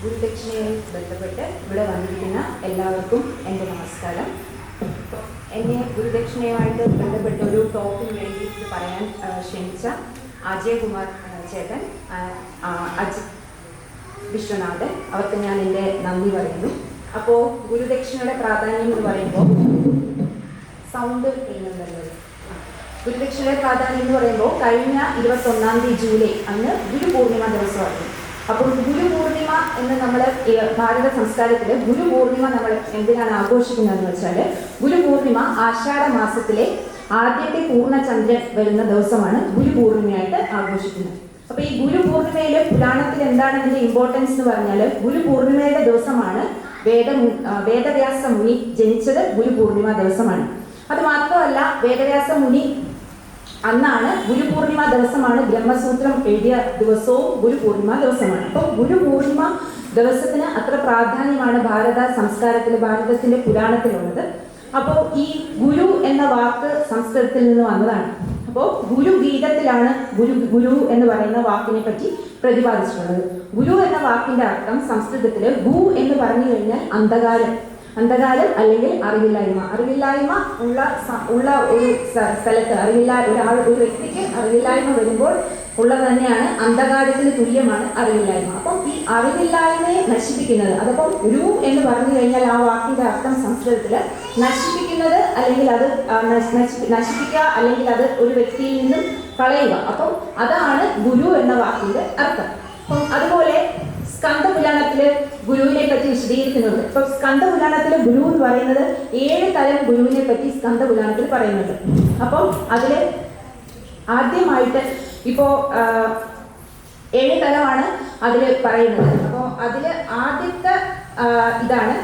ഗുരുദക്ഷിണയുമായി ബന്ധപ്പെട്ട് ഇവിടെ വന്നിരിക്കുന്ന എല്ലാവർക്കും എൻ്റെ നമസ്കാരം. എന്നെ ഗുരുദക്ഷിണയുമായിട്ട് ബന്ധപ്പെട്ട ഒരു ടോക്കിന് വേണ്ടി പറയാൻ ക്ഷണിച്ച അജയകുമാർ ചേട്ടൻ, അജിത് വിശ്വനാഥൻ, അവർക്ക് ഞാൻ എൻ്റെ നന്ദി പറയുന്നു. അപ്പോൾ ഗുരുദക്ഷിണയുടെ പ്രാധാന്യം എന്ന് പറയുമ്പോൾ സൗണ്ട് ചെയ്യുന്നുണ്ടല്ലോ. ഗുരുദക്ഷിണയുടെ പ്രാധാന്യം എന്ന് പറയുമ്പോൾ കഴിഞ്ഞ 21 ജൂലൈ അന്ന് ഗുരുപൂർണിമ ദിവസമായിരുന്നു. അപ്പോൾ ഗുരുപൂർണിമ എന്ന് നമ്മൾ ഭാരത സംസ്കാരത്തിൽ ഗുരുപൂർണിമ നമ്മൾ എന്തിനാണ് ആഘോഷിക്കുന്നതെന്ന് വെച്ചാൽ, ഗുരുപൂർണിമ ആഷാഢ മാസത്തിലെ ആദ്യത്തെ പൂർണ്ണചന്ദ്രൻ വരുന്ന ദിവസമാണ് ഗുരുപൂർണിമയായിട്ട് ആഘോഷിക്കുന്നത്. അപ്പോൾ ഈ ഗുരുപൂർണിമയിലെ പുരാണത്തിൽ എന്താണ് ഇതിന്റെ ഇമ്പോർട്ടൻസ് എന്ന് പറഞ്ഞാൽ, ഗുരുപൂർണിമയുടെ ദിവസമാണ് വേദവ്യാസ മുനി ജനിച്ചത്. ഗുരുപൂർണിമ ദിവസമാണ്. അത് മാത്രമല്ല, വേദവ്യാസ മുനി അന്നാണ് ഗുരുപൂർണിമ ദിവസമാണ് ബ്രഹ്മസൂത്രം എഴുതിയ ദിവസവും ഗുരുപൂർണിമ ദിവസമാണ്. അപ്പോൾ ഗുരുപൂർണിമ ദിവസത്തിന് അത്ര പ്രാധാന്യമാണ് ഭാരത സംസ്കാരത്തിൽ, ഭാരതത്തിന്റെ പുരാണത്തിലുള്ളത്. അപ്പോൾ ഈ ഗുരു എന്ന വാക്ക് സംസ്കൃതത്തിൽ നിന്ന് വന്നതാണ്. അപ്പോൾ ഗുരുഗീതത്തിലാണ് ഗുരു എന്ന് പറയുന്ന വാക്കിനെ പറ്റി പ്രതിപാദിച്ചിട്ടുള്ളത്. ഗുരു എന്ന വാക്കിന്റെ അർത്ഥം സംസ്കൃതത്തിൽ ഗു എന്ന് പറഞ്ഞു കഴിഞ്ഞാൽ അന്ധകാരം അല്ലെങ്കിൽ അറിവില്ലായ്മ ഉള്ള ഒരു സ്ഥലത്ത് ഒരു വ്യക്തിക്ക് അറിവില്ലായ്മ വരുമ്പോൾ ഉള്ളത് തന്നെയാണ് അന്ധകാരത്തിന് തുല്യമാണ് അറിവില്ലായ്മ. അപ്പം ഈ അറിവില്ലായ്മയെ നശിപ്പിക്കുന്നത്, അതപ്പം ഗുരു എന്ന് പറഞ്ഞു കഴിഞ്ഞാൽ ആ വാക്കിന്റെ അർത്ഥം സംസ്കൃതത്തിൽ നശിപ്പിക്കുന്നത്, അല്ലെങ്കിൽ അത് നശിപ്പിക്കുക, അല്ലെങ്കിൽ അത് ഒരു വ്യക്തിയിൽ നിന്നും കളയുക. അപ്പം അതാണ് ഗുരു എന്ന വാക്കിന്റെ അർത്ഥം. അപ്പം അതുപോലെ സ്കന്ദപുരാണത്തില് ഗുരുവിനെ പറ്റി വിശദീകരിക്കുന്നുണ്ട്. ഇപ്പൊ സ്കന്ദപുരാണത്തിലെ ഗുരു എന്ന് പറയുന്നത് 7 തരം ഗുരുവിനെ പറ്റി സ്കന്ദപുരാണത്തിൽ പറയുന്നുണ്ട്. അപ്പം അതില് ആദ്യമായിട്ട് ഇപ്പോ 7 തരമാണ് അതില് പറയുന്നത്. അപ്പോൾ അതില് ആദ്യത്തെ ഇതാണ്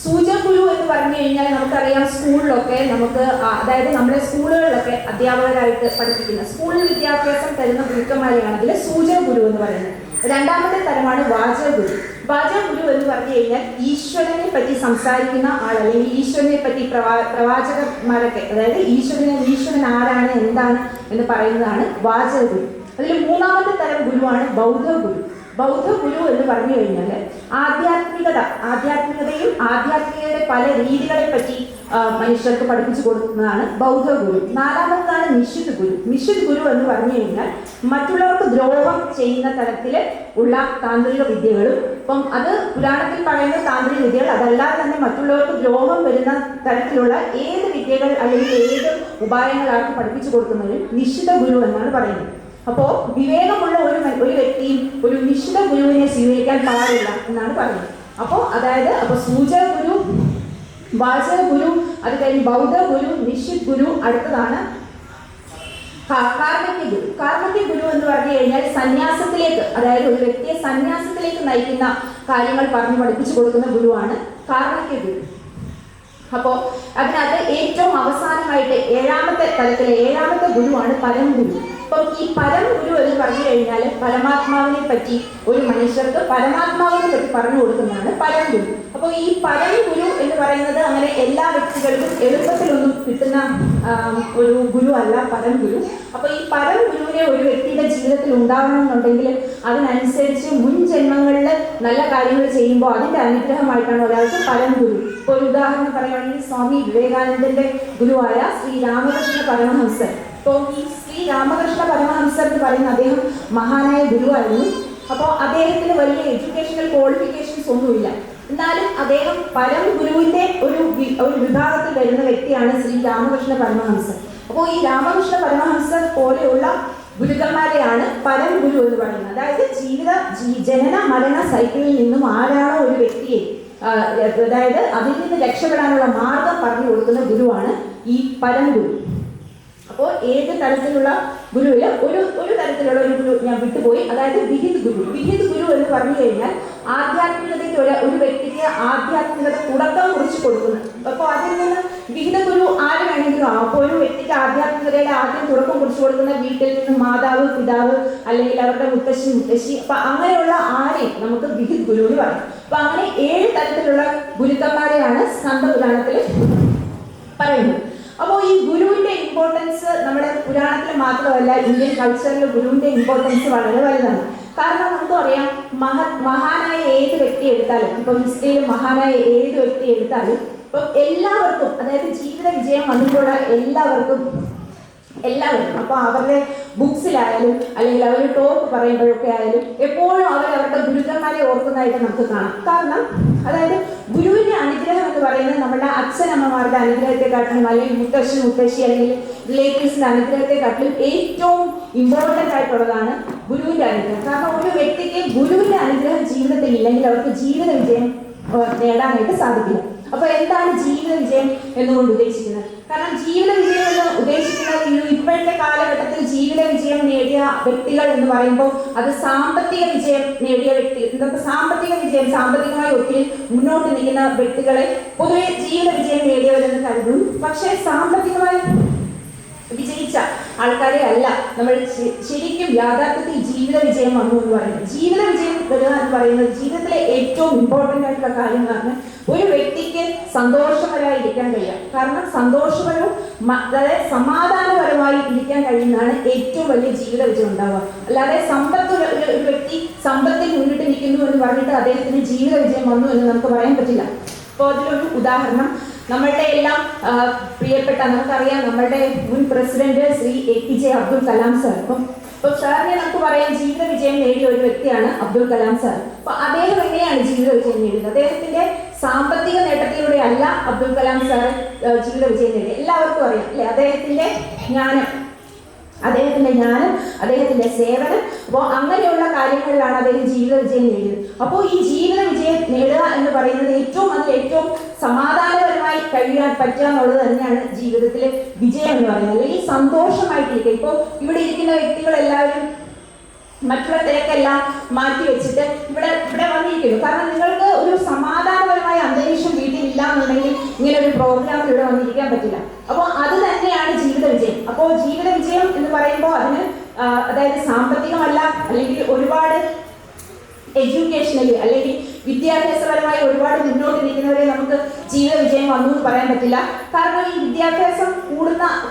സൂചഗുരു എന്ന് പറഞ്ഞു കഴിഞ്ഞാൽ നമുക്കറിയാം, സ്കൂളിലൊക്കെ നമുക്ക്, അതായത് നമ്മുടെ സ്കൂളുകളിലൊക്കെ അധ്യാപകരായിട്ട് പഠിപ്പിക്കുന്ന, സ്കൂളിൽ വിദ്യാഭ്യാസം തരുന്ന ഗുരുക്കന്മാരെയാണ് അതിൽ സൂചഗുരു എന്ന് പറയുന്നത്. രണ്ടാമത്തെ തരമാണ് വാചകഗുരു എന്ന് പറഞ്ഞു കഴിഞ്ഞാൽ ഈശ്വരനെ പറ്റി സംസാരിക്കുന്ന ആൾ, അല്ലെങ്കിൽ ഈശ്വരനെ പറ്റി പ്രവാചകന്മാരൊക്കെ, അതായത് ഈശ്വരൻ ആരാണ്, എന്താണ് എന്ന് പറയുന്നതാണ് വാചകഗുരു. അതിൽ മൂന്നാമത്തെ തരം ഗുരുവാണ് ബൗദ്ധഗുരു എന്ന് പറഞ്ഞു കഴിഞ്ഞാൽ ആധ്യാത്മികതയും ആധ്യാത്മികതയുടെ പല രീതികളെ പറ്റി മനുഷ്യർക്ക് പഠിപ്പിച്ചു കൊടുക്കുന്നതാണ് ബൗദ്ധഗുരു. നാലാമത്താണ് നിഷിത് ഗുരു എന്ന് പറഞ്ഞു കഴിഞ്ഞാൽ മറ്റുള്ളവർക്ക് ദ്രോഹം ചെയ്യുന്ന തരത്തിൽ ഉള്ള താന്ത്രിക വിദ്യകളും, ഇപ്പം അത് പുരാണത്തിൽ പറയുന്ന താന്ത്രിക വിദ്യകൾ, അതല്ലാതെ തന്നെ മറ്റുള്ളവർക്ക് ദ്രോഹം വരുന്ന തരത്തിലുള്ള ഏത് വിദ്യകൾ അല്ലെങ്കിൽ ഏത് ഉപായങ്ങളാണ് പഠിപ്പിച്ചു കൊടുക്കുന്നതിന് നിശ്ചിത ഗുരു എന്നാണ് പറയുന്നത്. അപ്പോൾ വിവേകമുള്ള ഒരു വ്യക്തിയും ഒരു നിശ്ചിത ഗുരുവിനെ സ്വീകരിക്കാൻ പാടില്ല എന്നാണ് പറയുന്നത്. അപ്പോൾ സൂചഗുരു, വാചകഗുരു, അത് കഴിഞ്ഞ് ബൗദ്ധഗുരു, നിശ്ചിത് ഗുരു, അടുത്തതാണ് കാർമ്മക്യ ഗുരു എന്ന് പറഞ്ഞു കഴിഞ്ഞാൽ സന്യാസത്തിലേക്ക്, അതായത് ഒരു വ്യക്തിയെ സന്യാസത്തിലേക്ക് നയിക്കുന്ന കാര്യങ്ങൾ പറഞ്ഞു പഠിപ്പിച്ചു കൊടുക്കുന്ന ഗുരുവാണ് കാർമ്മക്യ ഗുരു. അപ്പോൾ അതിനകത്ത് ഏറ്റവും അവസാനമായിട്ട് 7ാമത്തെ ഗുരുവാണ് പരംഗുരു. അപ്പം ഈ പരംഗുരു എന്ന് പറഞ്ഞു കഴിഞ്ഞാൽ പരമാത്മാവിനെ പറ്റി, ഒരു മനുഷ്യർക്ക് പരമാത്മാവിനെ പറ്റി പറഞ്ഞു കൊടുക്കുന്നതാണ് പരംഗുരു. അപ്പോൾ ഈ പരംഗുരു എന്ന് പറയുന്നത് അങ്ങനെ എല്ലാ വ്യക്തികൾക്കും എളുപ്പത്തിലൊന്നും കിട്ടുന്ന ഒരു ഗുരു അല്ല പരംഗുരു. അപ്പോൾ ഈ പരംഗുരുവിനെ ഒരു വ്യക്തിയുടെ ജീവിതത്തിൽ ഉണ്ടാവണമെന്നുണ്ടെങ്കിൽ അതിനനുസരിച്ച് മുൻ ജന്മങ്ങളിൽ നല്ല കാര്യങ്ങൾ ചെയ്യുമ്പോൾ അതിൻ്റെ അനുഗ്രഹമായിട്ടാണ് ഒരാൾക്ക് പരംഗുരു. ഇപ്പോൾ ഒരു ഉദാഹരണം പറയുകയാണെങ്കിൽ സ്വാമി വിവേകാനന്ദന്റെ ഗുരുവായ ശ്രീ രാമകൃഷ്ണ പരമഹംസർ. അപ്പോൾ ഈ ശ്രീ രാമകൃഷ്ണ പരമഹംസർ എന്ന് പറയുന്ന അദ്ദേഹം മഹാനായ ഗുരുവായിരുന്നു. അപ്പോൾ അദ്ദേഹത്തിന് വലിയ എഡ്യൂക്കേഷണൽ ക്വാളിഫിക്കേഷൻസ് ഒന്നുമില്ല. എന്നാലും അദ്ദേഹം പരംഗുരുവിന്റെ ഒരു വിഭാഗത്തിൽ വരുന്ന വ്യക്തിയാണ് ശ്രീ രാമകൃഷ്ണ പരമഹംസർ. അപ്പോൾ ഈ രാമകൃഷ്ണ പരമഹംസർ പോലെയുള്ള ഗുരുക്കന്മാരെയാണ് പരംഗുരു എന്ന് പറയുന്നത്. അതായത് ജനന മരണ സൈക്കിളിൽ നിന്നും ആരാണോ ഒരു വ്യക്തിയെ, അതായത് അതിൽ നിന്ന് രക്ഷപ്പെടാനുള്ള മാർഗം പറഞ്ഞു കൊടുക്കുന്ന ഗുരുവാണ് ഈ പരംഗുരു. അപ്പോൾ 7 തരത്തിലുള്ള ഗുരുവിൽ ഒരു തരത്തിലുള്ള ഒരു ഗുരു ഞാൻ വിട്ടുപോയി, അതായത് വിഹിത് ഗുരു എന്ന് പറഞ്ഞു കഴിഞ്ഞാൽ ആധ്യാത്മികതയ്ക്ക് ഒരു വ്യക്തിക്ക് ആധ്യാത്മികത തുടക്കം കുറിച്ച് കൊടുക്കുന്നു. അപ്പോൾ അതിൽ നിന്ന് വിഹിത ഗുരു ആര് വേണമെങ്കിലും ആവും. അപ്പോൾ ഒരു വ്യക്തിക്ക് ആധ്യാത്മികതയുടെ ആദ്യം തുടക്കം കുറിച്ച് കൊടുക്കുന്ന വീട്ടിൽ നിന്ന് മാതാവ്, പിതാവ്, അല്ലെങ്കിൽ അവരുടെ മുത്തശ്ശി, അപ്പൊ അങ്ങനെയുള്ള ആരെയും നമുക്ക് വിഹിത് ഗുരു എന്ന് പറയും. അപ്പൊ അങ്ങനെ 7 തരത്തിലുള്ള ഗുരുക്കന്മാരെയാണ് സ്കന്ദപുരാണത്തിൽ പറയുന്നത്. അപ്പോൾ ഈ ഗുരുവിന്റെ ഇമ്പോർട്ടൻസ് നമ്മുടെ പുരാണത്തിൽ മാത്രമല്ല, ഇന്ത്യൻ കൾച്ചറിൽ ഗുരുവിന്റെ ഇമ്പോർട്ടൻസ് വളരെ വലുതാണ്. കാരണം നമുക്കറിയാം മഹാനായ ഏത് വ്യക്തി എടുത്താലും, ഇപ്പം ഹിസ്റ്ററിയിൽ മഹാനായ ഏത് വ്യക്തി എടുത്താലും ഇപ്പം എല്ലാവർക്കും, അതായത് ജീവിത വിജയം വന്നിട്ടുള്ള എല്ലാവർക്കും അപ്പോൾ അവരുടെ ബുക്സിലായാലും അല്ലെങ്കിൽ അവർ ടോക്ക് പറയുമ്പോഴൊക്കെ ആയാലും എപ്പോഴും അവരുടെ ഗുരുക്കന്മാരെ ഓർക്കുന്നതായിട്ട് നമുക്ക് കാണാം. കാരണം അതായത് ഗുരുവിന്റെ അനുഗ്രഹം എന്ന് പറയുന്നത് നമ്മുടെ അച്ഛനമ്മമാരുടെ അനുഗ്രഹത്തെക്കാട്ടിലും അല്ലെങ്കിൽ മുത്തശ്ശി അല്ലെങ്കിൽ റിലേറ്റീവ്സിന്റെ അനുഗ്രഹത്തെക്കാട്ടിലും ഏറ്റവും ഇമ്പോർട്ടൻ്റ് ആയിട്ടുള്ളതാണ് ഗുരുവിന്റെ അനുഗ്രഹം. കാരണം ഒരു വ്യക്തിക്ക് ഗുരുവിന്റെ അനുഗ്രഹം ജീവിതത്തിൽ ഇല്ലെങ്കിൽ അവർക്ക് ജീവിത വിജയം നേടാനായിട്ട് സാധിക്കില്ല. അപ്പൊ എന്താണ് ജീവിത വിജയം എന്നുകൊണ്ട് ഉദ്ദേശിക്കുന്നത്? കാരണം ജീവിത വിജയം എന്ന് ഉദ്ദേശിക്കുന്നത് ഇപ്പോഴത്തെ കാലഘട്ടത്തിൽ ജീവിത വിജയം നേടിയ വ്യക്തികൾ എന്ന് പറയുമ്പോൾ അത് സാമ്പത്തിക വിജയം നേടിയ വ്യക്തികൾ, ഇതൊക്കെ സാമ്പത്തിക വിജയം, സാമ്പത്തികമായി ഒത്തിരി മുന്നോട്ട് നിൽക്കുന്ന വ്യക്തികളെ പൊതുവെ ജീവിത വിജയം നേടിയവരെന്ന് കരുതും. പക്ഷേ സാമ്പത്തികമായി വിജയിച്ച ആൾക്കാരെ അല്ല നമ്മൾ ശരിക്കും യാഥാർത്ഥ്യത്തിൽ ജീവിത വിജയം വന്നു എന്ന് പറയുന്നത്. ജീവിത വിജയം വരിക എന്ന് പറയുന്നത് ജീവിതത്തിലെ ഏറ്റവും ഇമ്പോർട്ടൻ്റ് ആയിട്ടുള്ള കാര്യങ്ങളാണ്. ഒരു വ്യക്തിക്ക് സന്തോഷപരമായി ഇരിക്കാൻ കഴിയാം. കാരണം സന്തോഷപരവും അതായത് സമാധാനപരമായി ഇരിക്കാൻ കഴിയുന്നതാണ് ഏറ്റവും വലിയ ജീവിത വിജയം ഉണ്ടാവുക. അല്ലാതെ സമ്പത്ത് ഒരു വ്യക്തി സമ്പത്തിൽ മുന്നിട്ട് നിൽക്കുന്നു എന്ന് പറഞ്ഞിട്ട് അദ്ദേഹത്തിന് ജീവിത വിജയം വന്നു എന്ന് നമുക്ക് പറയാൻ പറ്റില്ല. അപ്പോൾ അതിലൊരു ഉദാഹരണം നമ്മളുടെ എല്ലാം പ്രിയപ്പെട്ട, നമുക്കറിയാം നമ്മളുടെ മുൻ president Shri APJ Abdul Kalam sir. ഇപ്പൊ സാറിനെ നമുക്ക് പറയാം ജീവിത വിജയം നേടിയ ഒരു വ്യക്തിയാണ് അബ്ദുൽ കലാം സാർ. അപ്പൊ അദ്ദേഹം എങ്ങനെയാണ് ജീവിത വിജയം നേടിയത്? അദ്ദേഹത്തിന്റെ സാമ്പത്തിക നേട്ടത്തിലൂടെ അല്ല അബ്ദുൽ കലാം സാർ ജീവിത വിജയം നേടിയത്. എല്ലാവർക്കും അറിയാം അല്ലെ? അദ്ദേഹത്തിന്റെ ജ്ഞാനം, അദ്ദേഹത്തിന്റെ സേവനം, അപ്പോൾ അങ്ങനെയുള്ള കാര്യങ്ങളിലാണ് അദ്ദേഹം ജീവിത വിജയം നേടിയത്. അപ്പോൾ ഈ ജീവിത വിജയം നേടുക എന്ന് പറയുന്നത് ഏറ്റവും സമാധാനപരമായി കഴിയാൻ പറ്റുക എന്നുള്ളത് തന്നെയാണ് ജീവിതത്തിലെ വിജയം എന്ന് പറയുന്നത്. അല്ലെങ്കിൽ സന്തോഷമായിട്ടിരിക്കുക. ഇപ്പോൾ ഇവിടെ ഇരിക്കുന്ന വ്യക്തികളെല്ലാവരും മറ്റുള്ള തിരക്കെല്ലാം മാറ്റി വെച്ചിട്ട് ഇവിടെ വന്നിരിക്കുന്നു. കാരണം നിങ്ങൾക്ക് ഒരു സമാധാനപരമായ അന്തരീക്ഷം വീട്ടിലില്ല എന്നുണ്ടെങ്കിൽ ഇങ്ങനെ ഒരു പ്രോഗ്രാമിൽ ഇവിടെ വന്നിരിക്കാൻ പറ്റില്ല. അപ്പോൾ അത് തന്നെയാണ് ജീവിത വിജയം. അപ്പോൾ ജീവിത വിജയം എന്ന് പറയുമ്പോൾ അതിന് അതായത് സാമ്പത്തികമല്ല, അല്ലെങ്കിൽ ഒരുപാട് എഡ്യൂക്കേഷനലി അല്ലെങ്കിൽ വിദ്യാഭ്യാസപരമായി ഒരുപാട് മുന്നോട്ട് നിൽക്കുന്നവരെ നമുക്ക് ജീവിത വിജയം വന്നു എന്ന് പറയാൻ പറ്റില്ല. കാരണം ഈ വിദ്യാഭ്യാസം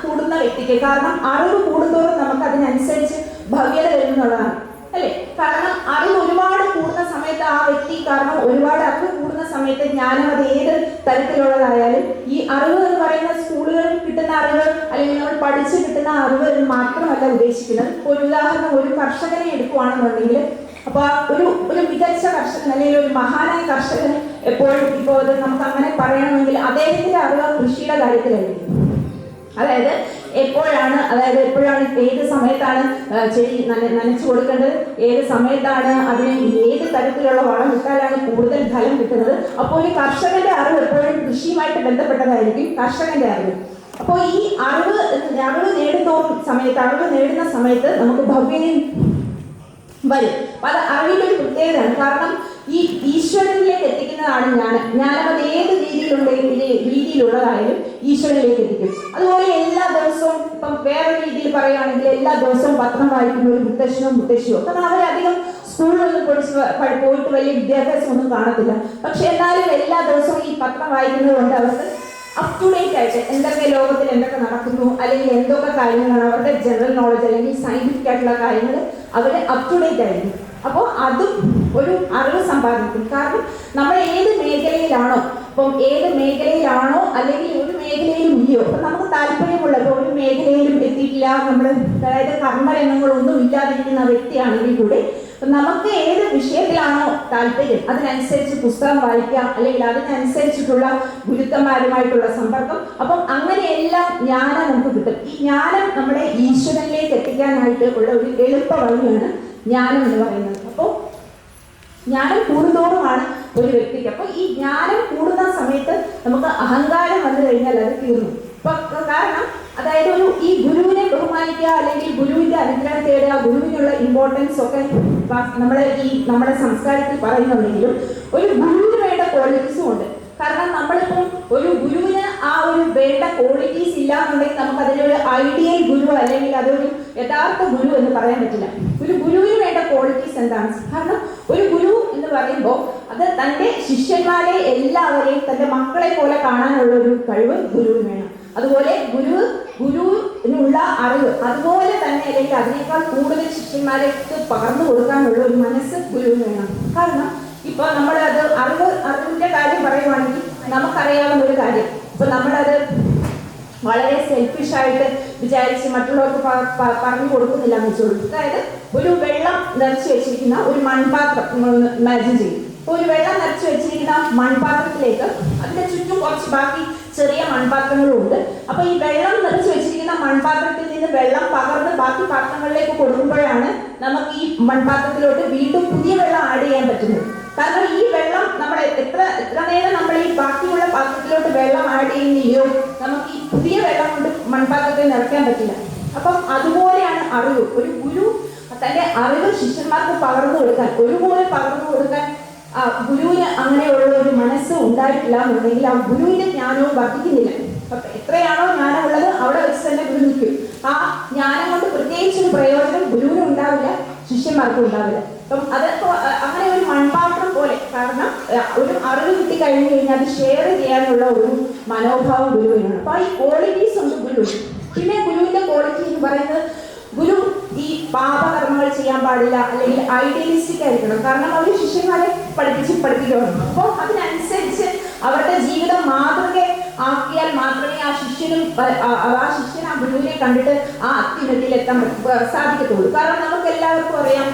കൂടുന്ന വ്യക്തിക്ക്, കാരണം അറിവ് കൂടുന്തോറും നമുക്ക് അതിനനുസരിച്ച് ഭവ്യത വരുന്നുള്ളതാണ് അല്ലേ? കാരണം അറിവ് ഒരുപാട് കൂടുന്ന സമയത്ത് ആ വ്യക്തി, കാരണം ഒരുപാട് അറിവ് കൂടുന്ന സമയത്ത് ജ്ഞാനം അത് ഏത് തരത്തിലുള്ളതായാലും, ഈ അറിവ് എന്ന് പറയുന്ന സ്കൂളുകളിൽ കിട്ടുന്ന അറിവ് അല്ലെങ്കിൽ നമ്മൾ പഠിച്ച് കിട്ടുന്ന അറിവ് മാത്രമല്ല ഉദ്ദേശിക്കുന്നത്. ഒരു ഉദാഹരണം, ഒരു കർഷകനെ എടുക്കുകയാണെന്നുണ്ടെങ്കിൽ, അപ്പൊ ഒരു മികച്ച കർഷകൻ അല്ലെങ്കിൽ ഒരു മഹാനായ കർഷകൻ എപ്പോഴും ഇപ്പോൾ നമുക്ക് അങ്ങനെ പറയണമെങ്കിൽ അദ്ദേഹത്തിന്റെ അറിവ് കൃഷിയുടെ കാര്യത്തിലായിരിക്കും. അതായത് എപ്പോഴാണ് ഏത് സമയത്താണ് ചെടി നനച്ചു കൊടുക്കേണ്ടത്, ഏത് സമയത്താണ് അതിന് ഏത് തരത്തിലുള്ള വളം ഇട്ടാലാണ് കൂടുതൽ ഫലം കിട്ടുന്നത്. അപ്പോൾ ഒരു കർഷകന്റെ അറിവ് എപ്പോഴും കൃഷിയുമായിട്ട് ബന്ധപ്പെട്ടതായിരിക്കും കർഷകന്റെ അറിവ്. അപ്പോൾ ഈ അറിവ് നേടുന്ന സമയത്ത് നമുക്ക് ഭവ്യതയും വരും. അത് അറിവിന്റെ ഒരു പ്രത്യേകതയാണ്. കാരണം ഈ ഈശ്വരനിലേക്ക് എത്തിക്കുന്നതാണ് ജ്ഞാനം. അത് ഏത് രീതിയിലുള്ളതായാലും ഈശ്വരനിലേക്ക് എത്തിക്കും. അതുപോലെ എല്ലാ ദിവസവും, ഇപ്പം വേറെ രീതിയിൽ പറയുകയാണെങ്കിൽ, എല്ലാ ദിവസവും പത്രം വായിക്കുന്ന ഒരു മുത്തശ്ശിയോ, കാരണം അവരധികം സ്കൂളിലൊന്നും പോയിട്ട് വലിയ വിദ്യാഭ്യാസം ഒന്നും കാണത്തില്ല. പക്ഷെ എന്നാലും എല്ലാ ദിവസവും ഈ പത്രം വായിക്കുന്നത് കൊണ്ട് അവർക്ക് അപ് ടു ഡേറ്റ് ആയിട്ട് എന്തൊക്കെ ലോകത്തിൽ എന്തൊക്കെ നടക്കുന്നു, അല്ലെങ്കിൽ എന്തൊക്കെ കാര്യങ്ങളാണ് അവരുടെ ജനറൽ നോളജ് അല്ലെങ്കിൽ സയന്റിഫിക് ആയിട്ടുള്ള കാര്യങ്ങൾ അവർ അപ് ടു ഡേറ്റ് ആയിരിക്കും. അപ്പോൾ അതും ഒരു അറിവ് സമ്പാദിക്കും. കാരണം നമ്മൾ ഏത് മേഖലയിലാണോ അല്ലെങ്കിൽ ഒരു മേഖലയിലും ഇല്ലയോ, അപ്പം നമുക്ക് താല്പര്യമുള്ള, ഇപ്പോൾ ഒരു മേഖലയിലും എത്തിയിട്ടില്ല, നമ്മൾ അതായത് കർമ്മരംഗങ്ങളൊന്നും ഇല്ലാതിരിക്കുന്ന വ്യക്തിയാണെങ്കിൽ കൂടി നമുക്ക് ഏത് വിഷയത്തിലാണോ താല്പര്യം അതിനനുസരിച്ച് പുസ്തകം വായിക്കാം, അല്ലെങ്കിൽ അതിനനുസരിച്ചിട്ടുള്ള ഗുരുക്കന്മാരുമായിട്ടുള്ള സമ്പർക്കം. അപ്പം അങ്ങനെയെല്ലാം ജ്ഞാനം നമുക്ക് കിട്ടും. ഈ ജ്ഞാനം നമ്മുടെ ഈശ്വരനിലേക്ക് എത്തിക്കാനായിട്ട് ഉള്ള ഒരു എളുപ്പ വഴിയാണ് ജ്ഞാനം എന്ന് പറയുന്നത്. അപ്പോൾ ജ്ഞാനം കൂടുന്തോറുമാണ് ഒരു വ്യക്തിക്ക്. അപ്പോൾ ഈ ജ്ഞാനം കൂടുന്ന സമയത്ത് നമുക്ക് അഹങ്കാരം വന്നു കഴിഞ്ഞാൽ അത് തീർന്നു. കാരണം അതായത് ഈ ഗുരുവിനെ ബഹുമാനിക്കുക, അല്ലെങ്കിൽ ഗുരുവിന്റെ അനുഗ്രഹം തേടുക, ഗുരുവിനുള്ള ഇമ്പോർട്ടൻസ് ഒക്കെ നമ്മുടെ സംസ്കാരത്തിൽ പറയുന്നുണ്ടെങ്കിലും ഒരു ഗുരുവിന് വേണ്ട ക്വാളിറ്റീസും ഉണ്ട്. കാരണം നമ്മളിപ്പം ഒരു ഗുരുവിന് ആ ഒരു വേണ്ട ക്വാളിറ്റീസ് ഇല്ല എന്നുണ്ടെങ്കിൽ നമുക്ക് അതിനൊരു ഐഡിയൽ ഗുരു അല്ലെങ്കിൽ അതൊരു യഥാർത്ഥ ഗുരു എന്ന് പറയാൻ പറ്റില്ല. ഒരു ഗുരുവിന് വേണ്ട ക്വാളിറ്റീസ് എന്താണ്? കാരണം ഒരു ഗുരു എന്ന് പറയുമ്പോൾ അത് തൻ്റെ ശിഷ്യന്മാരെ എല്ലാവരെയും തൻ്റെ മക്കളെ പോലെ കാണാനുള്ള ഒരു കഴിവ് ഗുരുവിന് വേണം. അതുപോലെ ഗുരു ഗുരുവിനുള്ള അറിവ് അതുപോലെ തന്നെ അല്ലെങ്കിൽ അതിനേക്കാൾ കൂടുതൽ ശിഷ്യന്മാർക്ക് പകർന്നു കൊടുക്കാനുള്ള ഒരു മനസ്സ് ഗുരുവിന് വേണം. കാരണം ഇപ്പൊ നമ്മളത് അറിവിന്റെ കാര്യം പറയുവാണെങ്കിൽ നമുക്കറിയാവുന്ന ഒരു കാര്യം, ഇപ്പൊ നമ്മളത് വളരെ സെൽഫിഷായിട്ട് വിചാരിച്ച് മറ്റുള്ളവർക്ക് പറഞ്ഞു കൊടുക്കുന്നില്ല എന്ന് വെച്ചോളൂ. അതായത് ഒരു വെള്ളം നിറച്ച് വെച്ചിരിക്കുന്ന ഒരു മൺപാത്രം നിങ്ങളൊന്ന് ഇമാജിൻ ചെയ്യും. ഒരു വെള്ളം നിറച്ച് വെച്ചിരിക്കുന്ന മൺപാത്രത്തിലേക്ക് അതിന്റെ ചുറ്റും കുറച്ച് ബാക്കി ചെറിയ മൺപാത്രങ്ങളും ഉണ്ട്. അപ്പൊ ഈ വെള്ളം നിറച്ച് വെച്ചിരിക്കുന്ന മൺപാത്രത്തിൽ നിന്ന് വെള്ളം പകർന്ന് ബാക്കി പാത്രങ്ങളിലേക്ക് കൊടുക്കുമ്പോഴാണ് നമുക്ക് ഈ മൺപാത്രത്തിലോട്ട് വീണ്ടും പുതിയ വെള്ളം ആഡ് ചെയ്യാൻ പറ്റുന്നത്. കാരണം ഈ വെള്ളം നമ്മൾ എത്ര നേരം നമ്മൾ ഈ ബാക്കിയുള്ള പാത്രത്തിലോട്ട് വെള്ളം ആഡ് ചെയ്യുന്നില്ലയോ നമുക്ക് ഈ പുതിയ വെള്ളം കൊണ്ട് മൺപാത്രത്തിൽ നിറയ്ക്കാൻ പറ്റില്ല. അപ്പം അതുപോലെയാണ് അറിവ്. ഒരു ഗുരു തന്റെ അറിവ് ശിഷ്യന്മാർക്ക് പകർന്നു കൊടുക്കാൻ, ഒരുപോലെ പകർന്നു കൊടുക്കാൻ ഗുരുവിന് അങ്ങനെയുള്ള ഒരു മനസ്സ് ഉണ്ടായിട്ടില്ല എന്നുണ്ടെങ്കിൽ ആ ഗുരുവിന്റെ ജ്ഞാനവും വർദ്ധിക്കുന്നില്ല. അപ്പൊ എത്രയാണോ ജ്ഞാനമുള്ളത് അവിടെ വെച്ച് തന്നെ ഗുരു നിൽക്കും. ആ ജ്ഞാനം കൊണ്ട് പ്രത്യേകിച്ചൊരു പ്രയോജനം ഗുരുവിനും ഉണ്ടാവില്ല, ശിഷ്യന്മാർക്കും ഉണ്ടാവില്ല. അപ്പം അത് അങ്ങനെ ഒരു മൺപാത്രം പോലെ, കാരണം ഒരു അറിവ് കിട്ടി കഴിഞ്ഞു കഴിഞ്ഞാൽ അത് ഷെയർ ചെയ്യാനുള്ള ഒരു മനോഭാവം ഗുരുവിനാണ്. അപ്പൊ ഈ ക്വാളിറ്റീസ് ഉണ്ട് ഗുരു. പിന്നെ ഗുരുവിന്റെ ക്വാളിറ്റി എന്ന് പറയുന്നത്, ഗുരു ഈ പാപകർമ്മങ്ങൾ ചെയ്യാൻ പാടില്ല, അല്ലെങ്കിൽ ഐഡിയലിസ്റ്റിക് ആയിരിക്കണം. കാരണം അവർ ശിഷ്യന്മാരെ പഠിപ്പിക്കണം. അപ്പോൾ അതിനനുസരിച്ച് അവരുടെ ജീവിതം മാതൃക ആക്കിയാൽ മാത്രമേ ആ ശിഷ്യൻ ആ ഗുരുവിനെ കണ്ടിട്ട് ആ അത്യുന്നതിയിൽ എത്താൻ സാധിക്കത്തുള്ളൂ. കാരണം നമുക്ക് എല്ലാവർക്കും അറിയാം,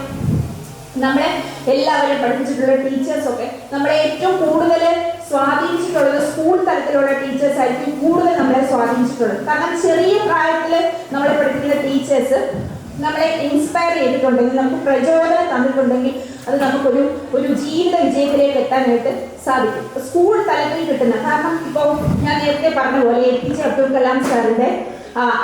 നമ്മളെ എല്ലാവരെയും പഠിപ്പിച്ചിട്ടുള്ള ടീച്ചേഴ്സൊക്കെ നമ്മളെ ഏറ്റവും കൂടുതൽ സ്വാധീനിച്ചിട്ടുള്ളത് സ്കൂൾ തലത്തിലുള്ള ടീച്ചേഴ്സ് ആയിരിക്കും കൂടുതൽ നമ്മളെ സ്വാധീനിച്ചിട്ടുള്ളത്. കാരണം ചെറിയ പ്രായത്തിൽ നമ്മളെ പഠിപ്പിക്കുന്ന ടീച്ചേഴ്സ് നമ്മളെ ഇൻസ്പയർ ചെയ്തിട്ടുണ്ടെങ്കിൽ, നമുക്ക് പ്രചോദനം തന്നിട്ടുണ്ടെങ്കിൽ അത് നമുക്കൊരു ജീവിത വിജയത്തിലേക്ക് എത്താനായിട്ട് സാധിക്കും. സ്കൂൾ തലത്തിൽ കിട്ടുന്ന, കാരണം ഇപ്പോൾ ഞാൻ നേരത്തെ പറഞ്ഞ പോലെ APJ അബ്ദുൽ കലാം സാറിന്റെ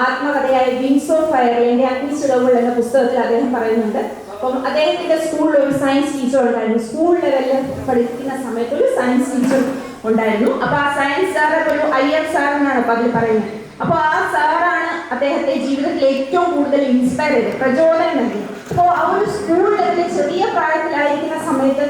ആത്മകഥയായ വിങ്സ് ഓഫ് ഫയർ, എൻ്റെ അഗ്നിച്ചിറകുകൾ എന്ന പുസ്തകത്തിൽ അദ്ദേഹം പറയുന്നുണ്ട്. അപ്പം അദ്ദേഹത്തിന്റെ സ്കൂളിൽ ഒരു സയൻസ് ടീച്ചർ ഉണ്ടായിരുന്നു. സ്കൂൾ ലെവലിൽ പഠിക്കുന്ന സമയത്ത് ഒരു സയൻസ് ടീച്ചർ ഉണ്ടായിരുന്നു. അപ്പൊ ആ സയൻസ് സാറ് ഒരു IF സാർ എന്നാണ് അപ്പൊ അതിൽ പറയുന്നത്. അപ്പൊ ആ സാറാണ് അദ്ദേഹത്തെ ജീവിതത്തിൽ ഏറ്റവും കൂടുതൽ ഇൻസ്പയർ ചെയ്ത് പ്രചോദനം നൽകി. അപ്പോൾ ആ ഒരു സ്കൂൾ ലെവലിൽ ചെറിയ പ്രായത്തിലായിരിക്കുന്ന സമയത്ത്